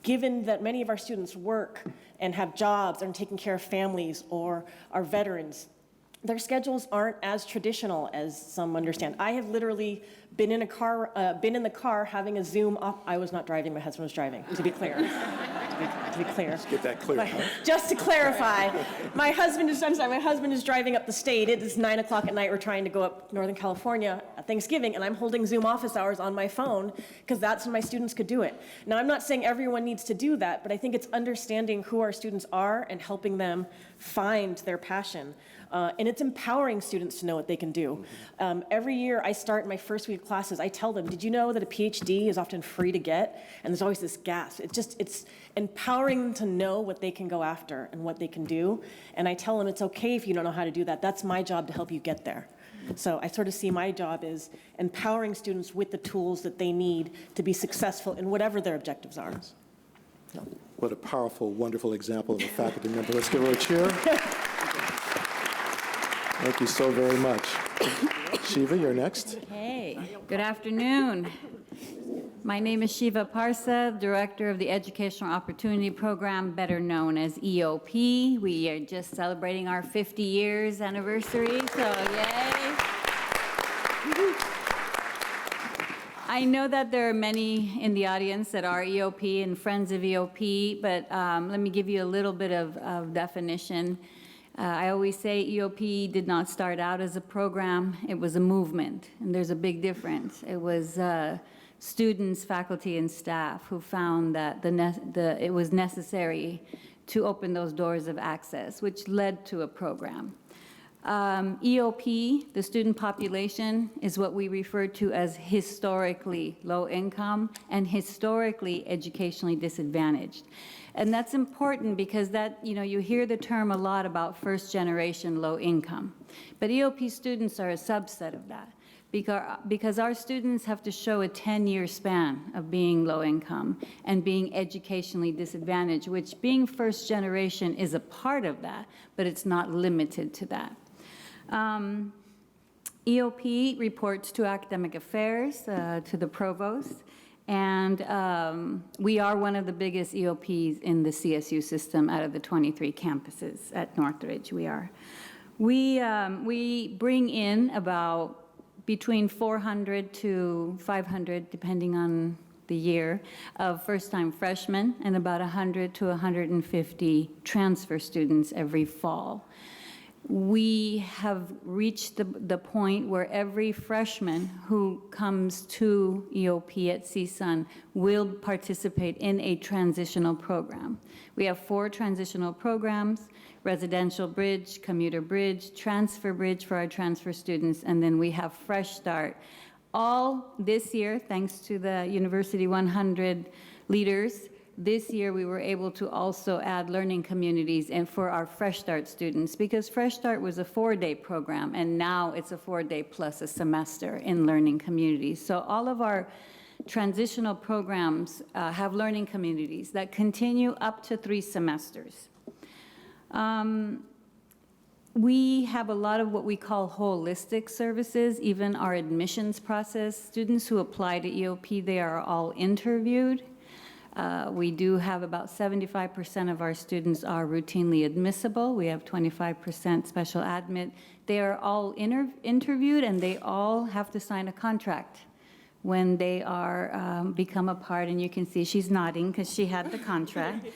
given that many of our students work and have jobs and taking care of families or are veterans, their schedules aren't as traditional as some understand. I have literally been in the car having a Zoom off. I was not driving, my husband was driving, to be clear. To be clear. Let's get that clear. Huh? Just to clarify, my husband is driving up the state. It is 9 o'clock at night. We're trying to go up Northern California at Thanksgiving, and I'm holding Zoom office hours on my phone because that's when my students could do it. Now, I'm not saying everyone needs to do that, but I think it's understanding who our students are and helping them find their passion. And it's empowering students to know what they can do. Every year I start my first week of classes, I tell them, did you know that a PhD is often free to get? And there's always this gasp. It's empowering them to know what they can go after and what they can do. And I tell them it's okay if you don't know how to do that. That's my job to help you get there. So I sort of see my job as empowering students with the tools that they need to be successful in whatever their objectives are. What a powerful, wonderful example of a faculty member. Let's give her a cheer. Thank you so very much. Shiva, you're next. Hey, good afternoon. My name is Shiva Parsa, Director of the Educational Opportunity Program, better known as EOP. We are just celebrating our 50 years anniversary, so yay. I know that there are many in the audience that are EOP and friends of EOP, but let me give you a little bit of definition. I always say EOP did not start out as a program, it was a movement, and there's a big difference. It was students, faculty, and staff who found that it was necessary to open those doors of access, which led to a program. EOP, the student population, is what we refer to as historically low income and historically educationally disadvantaged. And that's important because you hear the term a lot about first generation low income. But EOP students are a subset of that because our students have to show a 10-year span of being low income and being educationally disadvantaged, which being first generation is a part of that, but it's not limited to that. EOP reports to academic affairs, to the provost, and we are one of the biggest EOPs in the CSU system out of the 23 campuses at Northridge. We are. We bring in about between 400 to 500, depending on the year, of first-time freshmen and about 100 to 150 transfer students every fall. We have reached the point where every freshman who comes to EOP at CSUN will participate in a transitional program. We have 4 transitional programs: residential bridge, commuter bridge, transfer bridge for our transfer students, and then we have Fresh Start. All this year, thanks to the University 100 leaders, this year we were able to also add learning communities and for our Fresh Start students, because Fresh Start was a 4-day program and now it's a 4-day plus a semester in learning communities. So all of our transitional programs have learning communities that continue up to 3 semesters. We have a lot of what we call holistic services, even our admissions process. Students who apply to EOP, they are all interviewed. We do have about 75% of our students are routinely admissible. We have 25% special admit. They are all interviewed, and they all have to sign a contract when they are become a part. And you can see she's nodding because she had the contract.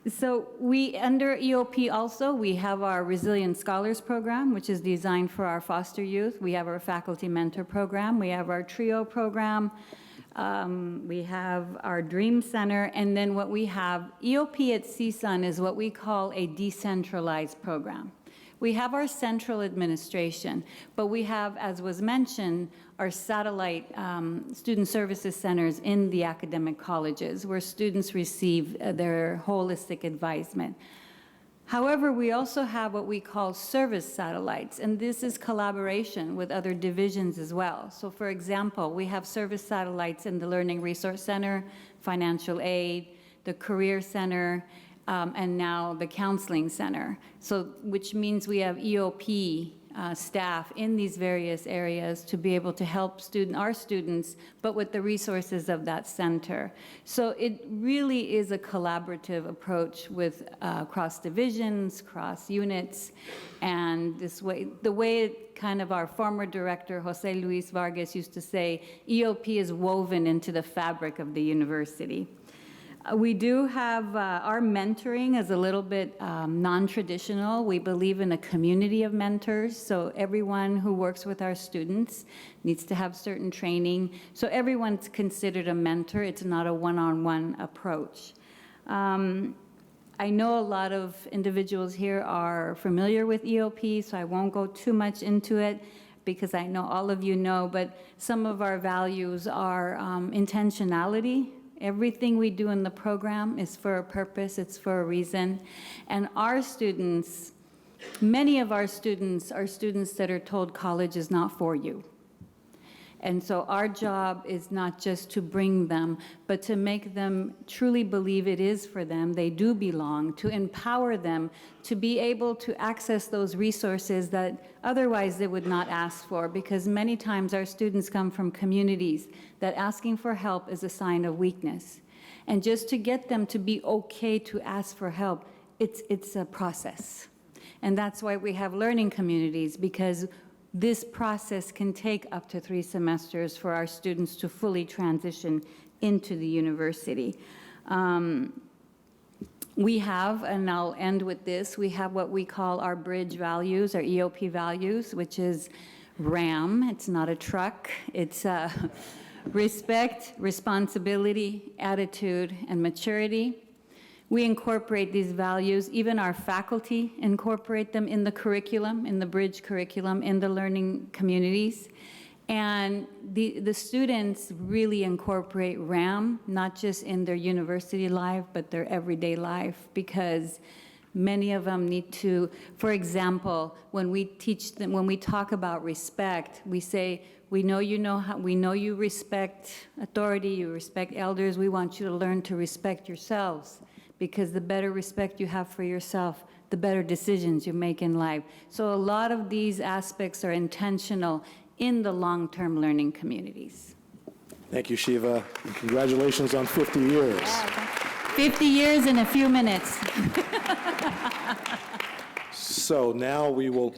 So under EOP also, we have our Resilient Scholars Program, which is designed for our foster youth. We have our Faculty Mentor Program. We have our TRIO program. We have our Dream Center, and then what we have, EOP at CSUN is what we call a decentralized program. We have our central administration, but we have, as was mentioned, our satellite student services centers in the academic colleges where students receive their holistic advisement. However, we also have what we call service satellites, and this is collaboration with other divisions as well. So for example, we have service satellites in the Learning Resource Center, Financial Aid, the Career Center, and now the Counseling Center. So, which means we have EOP staff in these various areas to be able to help our students, but with the resources of that center. So it really is a collaborative approach with cross divisions, cross units, and the way kind of our former director, Jose Luis Vargas, used to say, EOP is woven into the fabric of the university. We do have our mentoring is a little bit non-traditional. We believe in a community of mentors, so everyone who works with our students needs to have certain training. So everyone's considered a mentor. It's not a one-on-one approach. I know a lot of individuals here are familiar with EOP, so I won't go too much into it because I know all of you know, but some of our values are intentionality. Everything we do in the program is for a purpose, it's for a reason. And our students, many of our students are students that are told college is not for you. And so our job is not just to bring them, but to make them truly believe it is for them, they do belong, to empower them to be able to access those resources that otherwise they would not ask for, because many times our students come from communities that asking for help is a sign of weakness. And just to get them to be okay to ask for help, it's a process. And that's why we have learning communities, because this process can take up to 3 semesters for our students to fully transition into the university. We have, and I'll end with this, we have what we call our bridge values, our EOP values, which is RAM. It's not a truck. It's respect, responsibility, attitude, and maturity. We incorporate these values, even our faculty incorporate them in the curriculum, in the Bridge curriculum, in the learning communities. And the students really incorporate RAM, not just in their university life, but their everyday life, because many of them need to, for example, when we teach them, when we talk about respect, we say, we know you respect authority, you respect elders, we want you to learn to respect yourselves, because the better respect you have for yourself, the better decisions you make in life. So a lot of these aspects are intentional in the long-term learning communities. Thank you, Shiva. And congratulations on 50 years. 50 years in a few minutes. So now we will,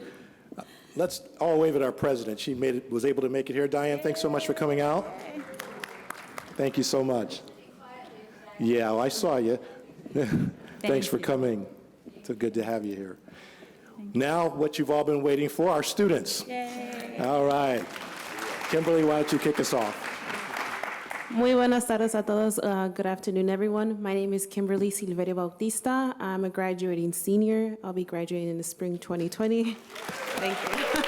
let's all wave at our president. She was able to make it here. Diane, thanks so much for coming out. Thank you so much. Yeah, well, I saw you. Thanks for coming. It's so good to have you here. Now, what you've all been waiting for, our students. Yay. All right. Kimberly, why don't you kick us off? Muy buenas tardes a todos. Good afternoon, everyone. My name is Kimberly Silverio Bautista. I'm a graduating senior. I'll be graduating in the spring 2020. Thank you.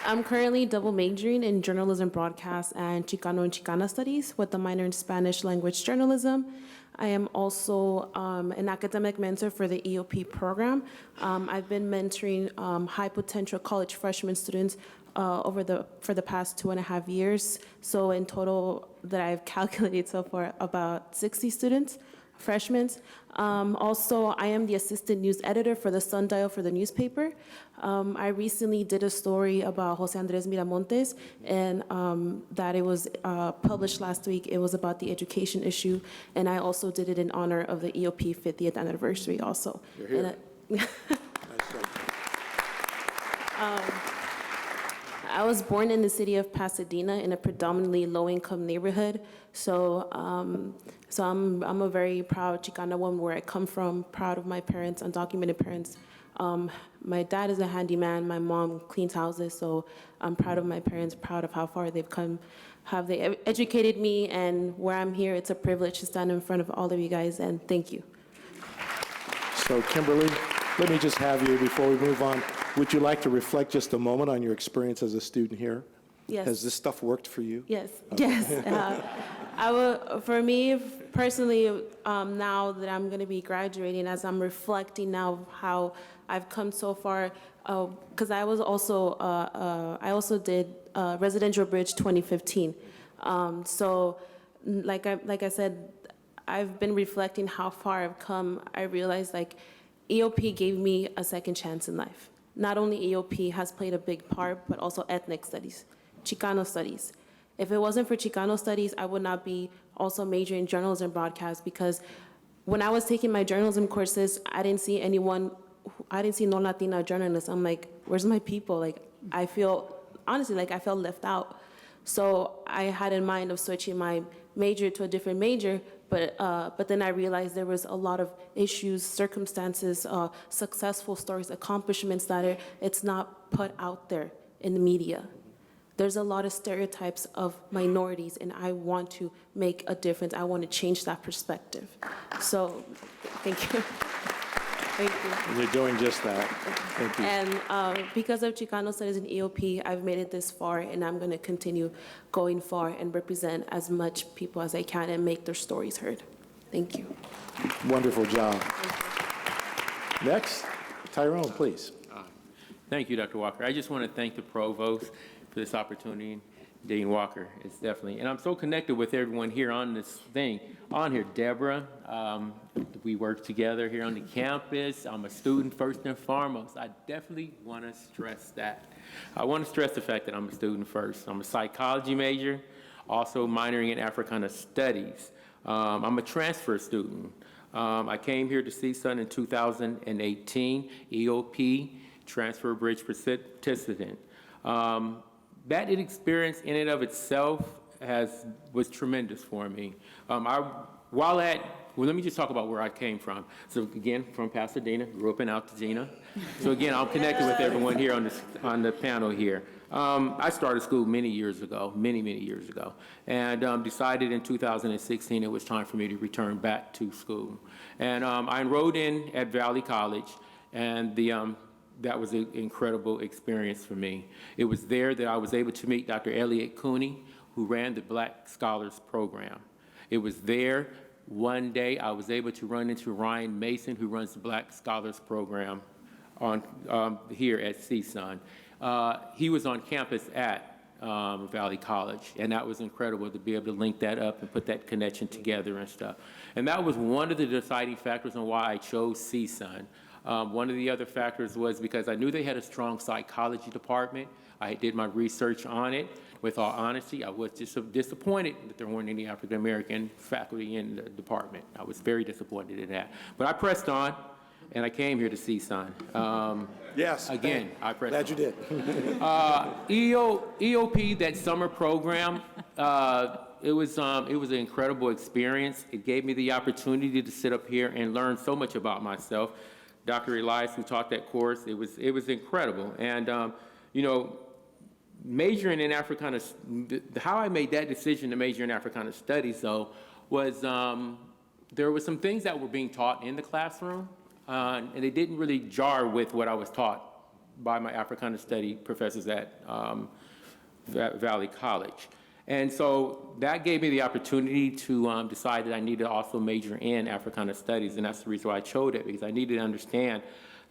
I'm currently double majoring in journalism, broadcast, and Chicano and Chicana studies with a minor in Spanish language journalism. I am also an academic mentor for the EOP program. I've been mentoring high potential college freshman students for the past 2.5 years. So in total that I've calculated so far, about 60 students, freshmen. Also, I am the assistant news editor for the Sundial for the newspaper. I recently did a story about Jose Andres Miramontes, and that it was published last week. It was about the education issue, and I also did it in honor of the EOP 50th anniversary also. You're here. And I was born in the city of Pasadena in a predominantly low-income neighborhood. So, I'm a very proud Chicana woman where I come from, proud of my parents, undocumented parents. My dad is a handyman, my mom cleans houses, so I'm proud of my parents, proud of how far they've come, how they educated me, and where I'm here, it's a privilege to stand in front of all of you guys, and thank you. So Kimberly, let me just have you, before we move on, would you like to reflect just a moment on your experience as a student here? Yes. Has this stuff worked for you? Yes, yes. For me, personally, now that I'm going to be graduating, as I'm reflecting now how I've come so far, because I also did Residential Bridge 2015. So, like I said, I've been reflecting how far I've come. I realized EOP gave me a second chance in life. Not only EOP has played a big part, but also ethnic studies, Chicano studies. If it wasn't for Chicano studies, I would not be also majoring in journalism and broadcast, because when I was taking my journalism courses, I didn't see no Latina journalists. I'm like, where's my people? I felt left out. So I had in mind of switching my major to a different major, but then I realized there was a lot of issues, circumstances, successful stories, accomplishments that it's not put out there in the media. There's a lot of stereotypes of minorities, and I want to make a difference. I want to change that perspective. So, thank you. Thank you. And you're doing just that. Thank you. And because of Chicano Studies and EOP, I've made it this far, and I'm going to continue going far and represent as much people as I can and make their stories heard. Thank you. Wonderful job. Next, Tyrone, please. Thank you, Dr. Walker. I just want to thank the Provost for this opportunity. Dean Walker, it's definitely, and I'm so connected with everyone here on this thing. On here, Deborah, we work together here on the campus. I'm a student first and foremost. I definitely want to stress that. I want to stress the fact that I'm a student first. I'm a psychology major, also minoring in Africana Studies. I'm a transfer student. I came here to CSUN in 2018, EOP, transfer bridge participant. That experience in and of itself was tremendous for me. I Well, let me just talk about where I came from. So again, from Pasadena, grew up in Altadena. So again, I'm connected with everyone here on the panel here. I started school many years ago, many years ago, and decided in 2016 it was time for me to return back to school. And I enrolled in at Valley College, and that was an incredible experience for me. It was there that I was able to meet Dr. Elliott Cooney, who ran the Black Scholars Program. It was there one day I was able to run into Ryan Mason, who runs the Black Scholars Program here at CSUN. He was on campus at Valley College, and that was incredible to be able to link that up and put that connection together and stuff. And that was one of the deciding factors on why I chose CSUN. One of the other factors was because I knew they had a strong psychology department. I did my research on it. With all honesty, I was just disappointed that there weren't any African-American faculty in the department. I was very disappointed in that. But I pressed on, and I came here to CSUN. Yes. Again, I pressed Glad you did. EOP, that summer program, it was an incredible experience. It gave me the opportunity to sit up here and learn so much about myself. Dr. Elias, who taught that course, it was incredible. And, you know, majoring in Africana, how I made that decision to major in Africana Studies, though, was there were some things that were being taught in the classroom, and they didn't really jar with what I was taught by my Africana Study professors at Valley College. And so that gave me the opportunity to decide that I needed to also major in Africana Studies, and that's the reason why I chose it, because I needed to understand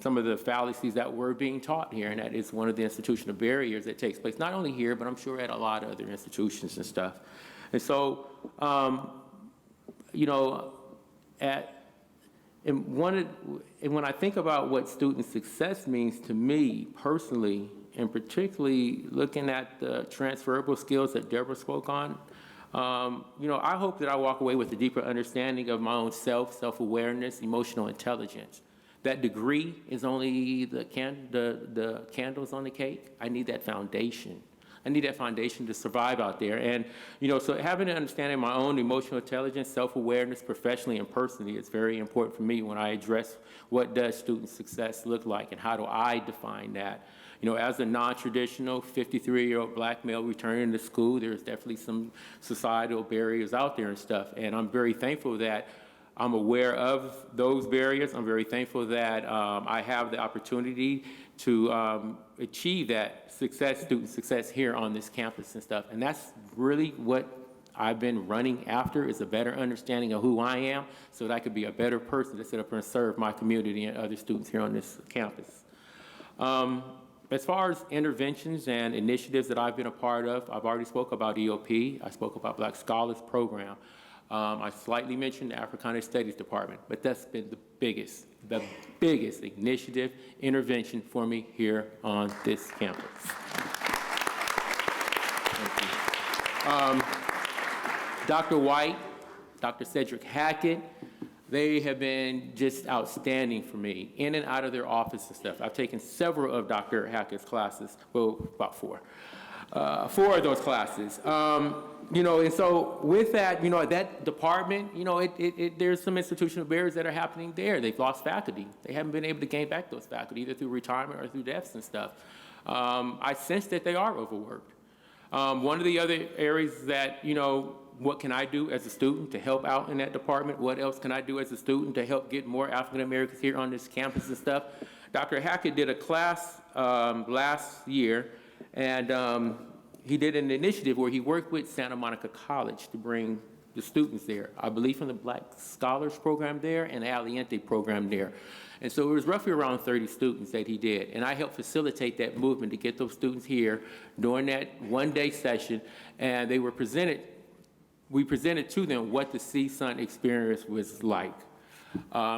some of the fallacies that were being taught here, and that is one of the institutional barriers that takes place, not only here, but I'm sure at a lot of other institutions and stuff. And so, you know, and when I think about what student success means to me personally, and particularly looking at the transferable skills that Deborah spoke on, you know, I hope that I walk away with a deeper understanding of my own self-awareness, emotional intelligence. That degree is only the candles on the cake. I need that foundation. I need that foundation to survive out there. And, you know, so having an understanding of my own emotional intelligence, self-awareness, professionally and personally, is very important for me when I address what does student success look like and how do I define that. You know, as a non-traditional 53-year-old black male returning to school, there's definitely some societal barriers out there and stuff. And I'm very thankful that I'm aware of those barriers. I'm very thankful that I have the opportunity to achieve that success, student success here on this campus and stuff. And that's really what I've been running after, is a better understanding of who I am so that I could be a better person to sit up and serve my community and other students here on this campus. As far as interventions and initiatives that I've been a part of, I've already spoke about EOP. I spoke about Black Scholars Program. I slightly mentioned the Africana Studies Department, but that's been the biggest initiative, intervention for me here on this campus. Thank you. Dr. White, Dr. Cedric Hackett, they have been just outstanding for me, in and out of their office and stuff. I've taken several of Dr. Hackett's classes, well, about four of those classes. You know, and so with that, you know, that department, you know, there's some institutional barriers that are happening there. They've lost faculty. They haven't been able to gain back those faculty, either through retirement or through deaths and stuff. I sense that they are overworked. One of the other areas that, you know, what can I do as a student to help out in that department? What else can I do as a student to help get more African Americans here on this campus and stuff? Dr. Hackett did a class last year, and he did an initiative where he worked with Santa Monica College to bring the students there, I believe from the Black Scholars Program there and the Aliente Program there. And so it was roughly around 30 students that he did. And I helped facilitate that movement to get those students here during that one-day session. And they were we presented to them what the CSUN experience was like.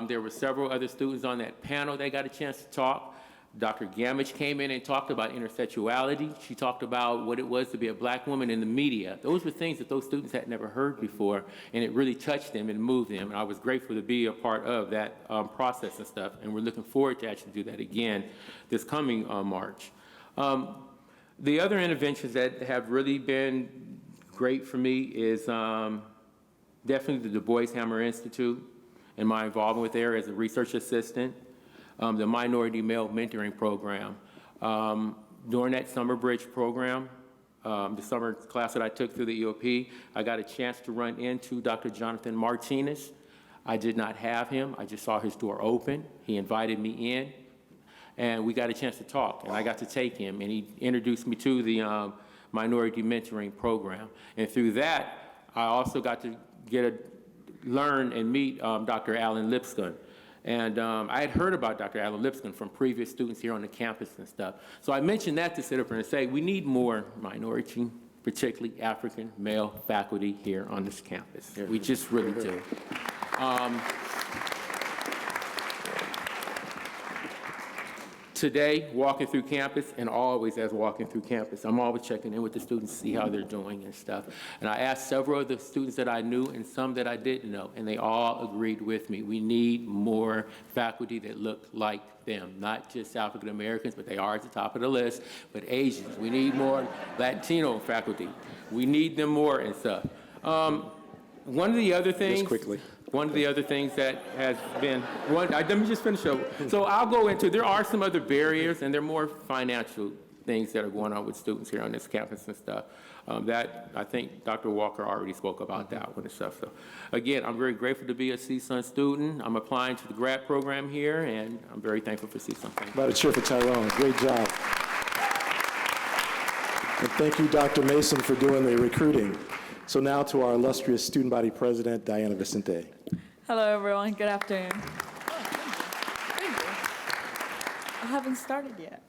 There were several other students on that panel that got a chance to talk. Dr. Gamage came in and talked about intersexuality. She talked about what it was to be a black woman in the media. Those were things that those students had never heard before, and it really touched them and moved them. And I was grateful to be a part of that process and stuff, and we're looking forward to actually do that again this coming March. The other interventions that have really been great for me is definitely the Du Bois Hammer Institute and my involvement with there as a research assistant, the Minority Male Mentoring Program. During that summer bridge program, the summer class that I took through the EOP, I got a chance to run into Dr. Jonathan Martinez. I did not have him. I just saw his door open. He invited me in, and we got a chance to talk, and I got to take him, and he introduced me to the Minority Mentoring Program. And through that, I also got to learn and meet Dr. Alan Lipscomb. And I had heard about Dr. Alan Lipscomb from previous students here on the campus and stuff. So I mentioned that to sit up here and say, we need more minority, particularly African male faculty here on this campus. We just really do. Today, walking through campus, and always as walking through campus, I'm always checking in with the students, see how they're doing and stuff. And I asked several of the students that I knew and some that I didn't know, and they all agreed with me. We need more faculty that look like them, not just African Americans, but they are at the top of the list, but Asians. We need more Latino faculty. We need them more and stuff. One of the other things. Just quickly. One of the other things that has been, let me just finish up. So I'll go into, there are some other barriers, and there are more financial things that are going on with students here on this campus and stuff. That, I think Dr. Walker already spoke about that one and stuff. So again, I'm very grateful to be a CSUN student. I'm applying to the grad program here, and I'm very thankful for CSUN. Thank you. About a cheer for Tyrone. Great job. And thank you, Dr. Mason, for doing the recruiting. So now to our illustrious student body president, Diana Vicente. Hello, everyone. Good afternoon. I haven't started yet.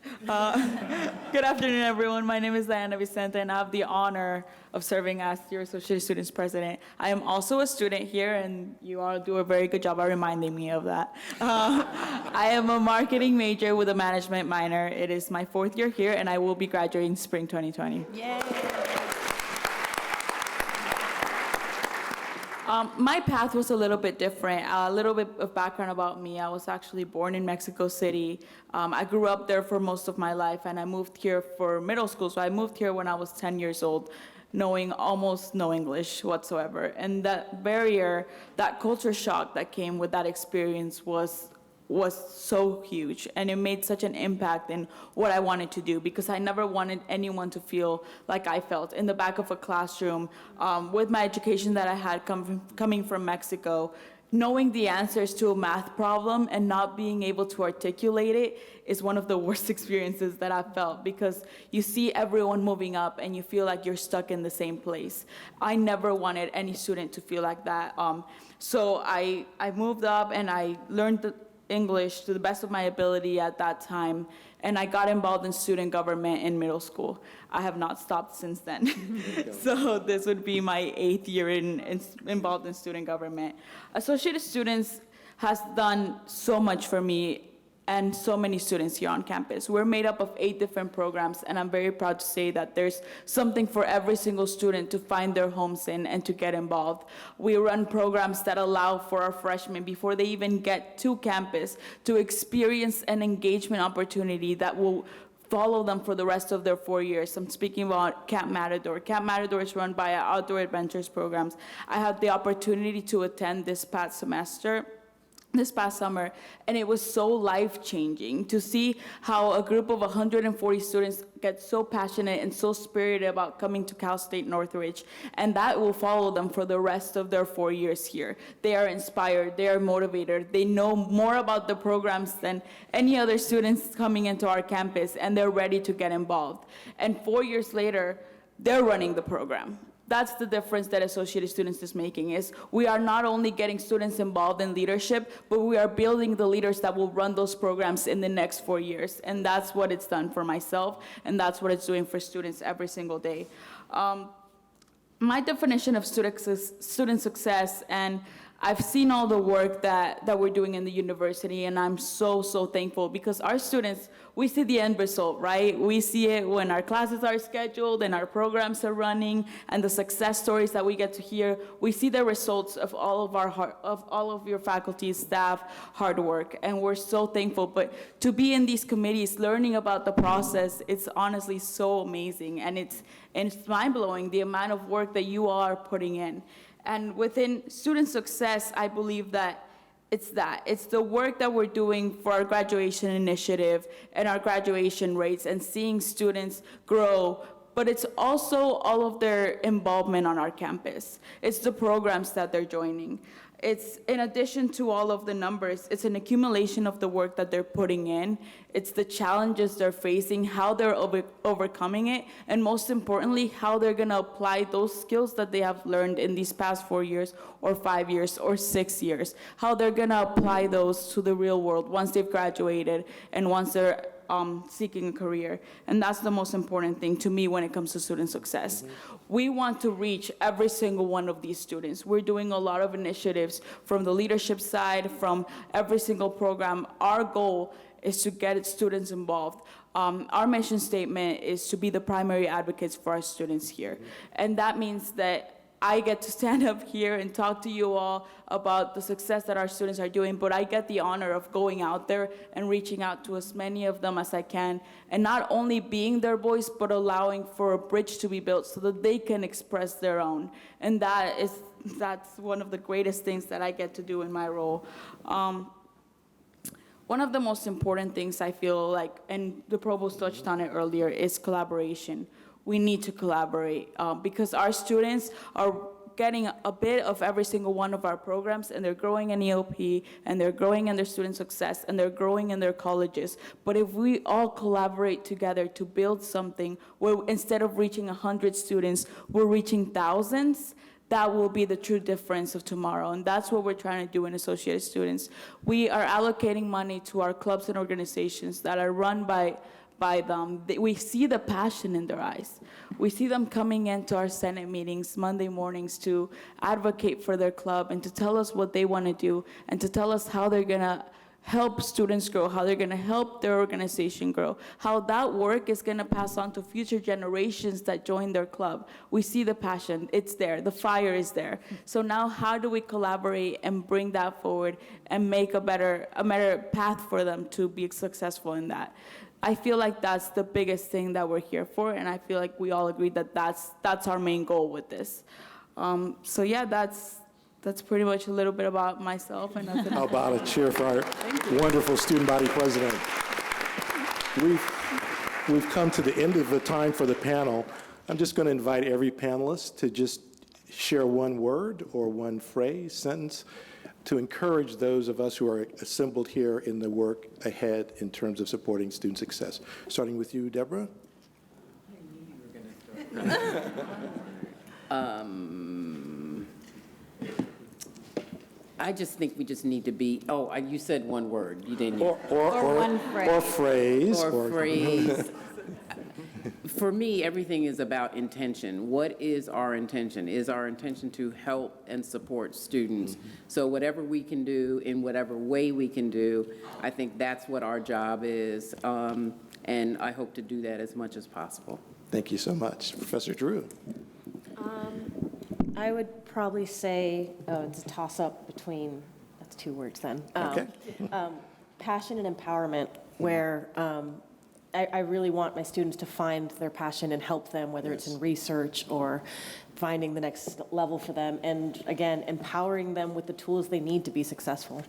Good afternoon, everyone. My name is Diana Vicente, and I have the honor of serving as your Associate Students President. I am also a student here, and you all do a very good job of reminding me of that. I am a marketing major with a management minor. It is my 4th year here, and I will be graduating spring 2020. Yay! My path was a little bit different. A little bit of background about me. I was actually born in Mexico City. I grew up there for most of my life, and I moved here for middle school. So I moved here when I was 10 years old, knowing almost no English whatsoever. And that barrier, that culture shock that came with that experience was so huge, and it made such an impact in what I wanted to do, because I never wanted anyone to feel like I felt in the back of a classroom. With my education that I had coming from Mexico, knowing the answers to a math problem and not being able to articulate it is one of the worst experiences that I've felt, because you see everyone moving up and you feel like you're stuck in the same place. I never wanted any student to feel like that. So I moved up and I learned English to the best of my ability at that time, and I got involved in student government in middle school. I have not stopped since then. So this would be my 8th year involved in student government. Associated Students has done so much for me and so many students here on campus. We're made up of 8 different programs, and I'm very proud to say that there's something for every single student to find their homes in and to get involved. We run programs that allow for our freshmen, before they even get to campus, to experience an engagement opportunity that will follow them for the rest of their 4 years. I'm speaking about Camp Matador. Camp Matador is run by our Outdoor Adventures programs. I had the opportunity to attend this past summer, and it was so life-changing to see how a group of 140 students get so passionate and so spirited about coming to Cal State Northridge, and that will follow them for the rest of their 4 years here. They are inspired, they are motivated, they know more about the programs than any other students coming into our campus, and they're ready to get involved. And 4 years later, they're running the program. That's the difference that Associated Students is making, is we are not only getting students involved in leadership, but we are building the leaders that will run those programs in the next 4 years. And that's what it's done for myself, and that's what it's doing for students every single day. My definition of student success, and I've seen all the work that we're doing in the university, and I'm so thankful, because our students, we see the end result, right? We see it when our classes are scheduled and our programs are running, and the success stories that we get to hear. We see the results of all of your faculty, staff, hard work, and we're so thankful. But to be in these committees, learning about the process, it's honestly so amazing, and it's mind-blowing the amount of work that you all are putting in. And within student success, I believe that it's the work that we're doing for our graduation initiative and our graduation rates and seeing students grow, but it's also all of their involvement on our campus. It's the programs that they're joining. It's, in addition to all of the numbers, it's an accumulation of the work that they're putting in. It's the challenges they're facing, how they're overcoming it, and most importantly, how they're gonna apply those skills that they have learned in these past 4 years, or 5 years, or 6 years, how they're gonna apply those to the real world once they've graduated and once they're seeking a career. And that's the most important thing to me when it comes to student success. We want to reach every single one of these students. We're doing a lot of initiatives from the leadership side, from every single program. Our goal is to get students involved. Our mission statement is to be the primary advocates for our students here. And that means that I get to stand up here and talk to you all about the success that our students are doing, but I get the honor of going out there and reaching out to as many of them as I can, and not only being their voice, but allowing for a bridge to be built so that they can express their own. And that's one of the greatest things that I get to do in my role. One of the most important things I feel like, and the provost touched on it earlier, is collaboration. We need to collaborate because our students are getting a bit of every single one of our programs, and they're growing in EOP, and they're growing in their student success, and they're growing in their colleges. But if we all collaborate together to build something where instead of reaching 100 students, we're reaching thousands, that will be the true difference of tomorrow. And that's what we're trying to do in Associated Students. We are allocating money to our clubs and organizations that are run by them. We see the passion in their eyes. We see them coming into our Senate meetings Monday mornings to advocate for their club and to tell us what they want to do and to tell us how they're going to help students grow, how they're going to help their organization grow, how that work is going to pass on to future generations that join their club. We see the passion. It's there. The fire is there. So now how do we collaborate and bring that forward and make a better path for them to be successful in that? I feel like that's the biggest thing that we're here for, and I feel like we all agree that that's our main goal with this. So yeah, that's pretty much a little bit about myself. And How about a cheer for our wonderful student body president? We've come to the end of the time for the panel. I'm just going to invite every panelist to just share one word or one phrase, sentence, to encourage those of us who are assembled here in the work ahead in terms of supporting student success. Starting with you, Deborah. I just think we just need to be, you said one word. You didn't. Or one phrase. Or phrase. Or phrase. For me, everything is about intention. What is our intention? Is our intention to help and support students? So whatever we can do in whatever way we can do, I think that's what our job is. And I hope to do that as much as possible. Thank you so much. Professor Drew. I would probably say, it's a toss-up between, that's 2 words then. Okay. Passion and empowerment, where I really want my students to find their passion and help them, whether it's in research or finding the next level for them, and again, empowering them with the tools they need to be successful.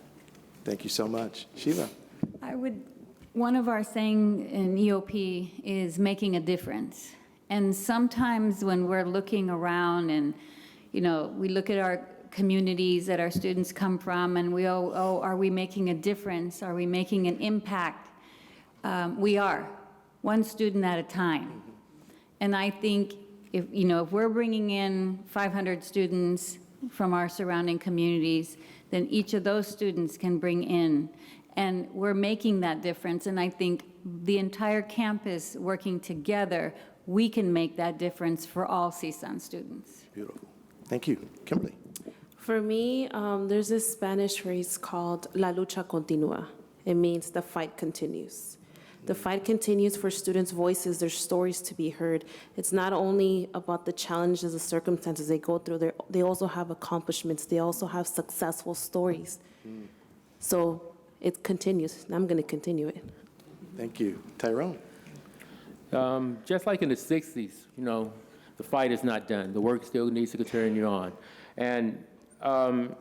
Thank you so much. Sheila. One of our saying in EOP is making a difference. And sometimes when we're looking around and, we look at our communities that our students come from and we are we making a difference? Are we making an impact? We are, one student at a time. And I think if we're bringing in 500 students from our surrounding communities, then each of those students can bring in, and we're making that difference. And I think the entire campus working together, we can make that difference for all CSUN students. Beautiful. Thank you. Kimberly. For me, there's this Spanish phrase called La lucha continua. It means the fight continues. The fight continues for students' voices, their stories to be heard. It's not only about the challenges, the circumstances they go through, they also have accomplishments. They also have successful stories. So it continues, and I'm going to continue it. Thank you. Tyrone. Just like in the 60s, the fight is not done. The work still needs to continue on. And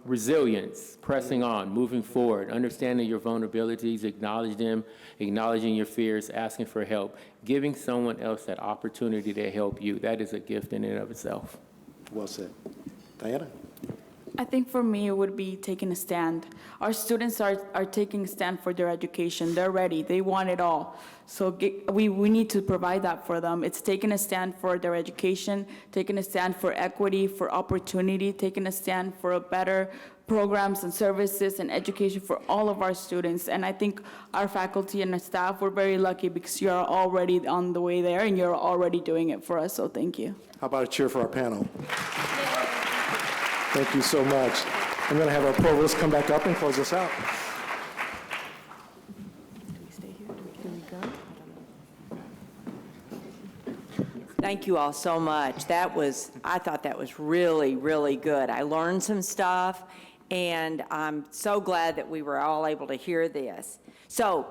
resilience, pressing on, moving forward, understanding your vulnerabilities, acknowledging your fears, asking for help, giving someone else that opportunity to help you. That is a gift in and of itself. Well said. Diana? I think for me, it would be taking a stand. Our students are taking a stand for their education. They're ready. They want it all. So we need to provide that for them. It's taking a stand for their education, taking a stand for equity, for opportunity, taking a stand for a better programs and services and education for all of our students. And I think our faculty and our staff, we're very lucky because you're already on the way there and you're already doing it for us. So thank you. How about a cheer for our panel? Thank you so much. I'm going to have our provost come back up and close us out. Thank you all so much. I thought that was really, really good. I learned some stuff, and I'm so glad that we were all able to hear this. So,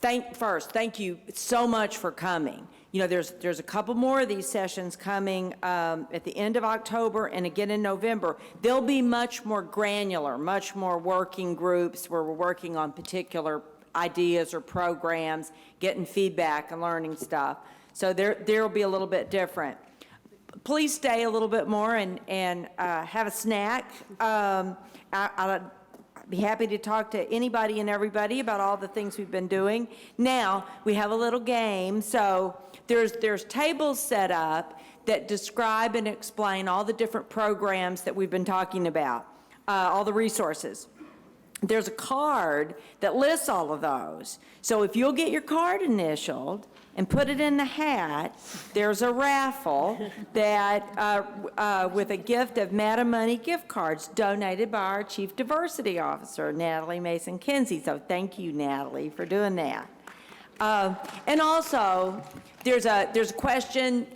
thank you so much for coming. You know, there's a couple more of these sessions coming at the end of October and again in November. They'll be much more granular, much more working groups where we're working on particular ideas or programs, getting feedback and learning stuff. So there'll be a little bit different. Please stay a little bit more and have a snack. I'd be happy to talk to anybody and everybody about all the things we've been doing. Now, we have a little game. So there's tables set up that describe and explain all the different programs that we've been talking about, all the resources. There's a card that lists all of those. So if you'll get your card initialed and put it in the hat, there's a raffle that with a gift of Madam Money gift cards donated by our Chief Diversity Officer, Natalie Mason-Kinsey. So thank you, Natalie, for doing that. And also, there's a question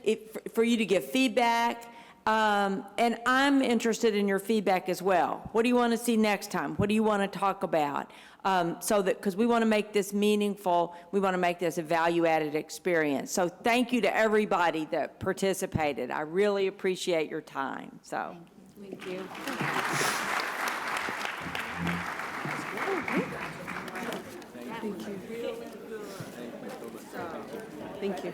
for you to give feedback. And I'm interested in your feedback as well. What do you want to see next time? What do you want to talk about? Because we want to make this meaningful, we want to make this a value-added experience. So thank you to everybody that participated. I really appreciate your time. So. Thank you. Thank you.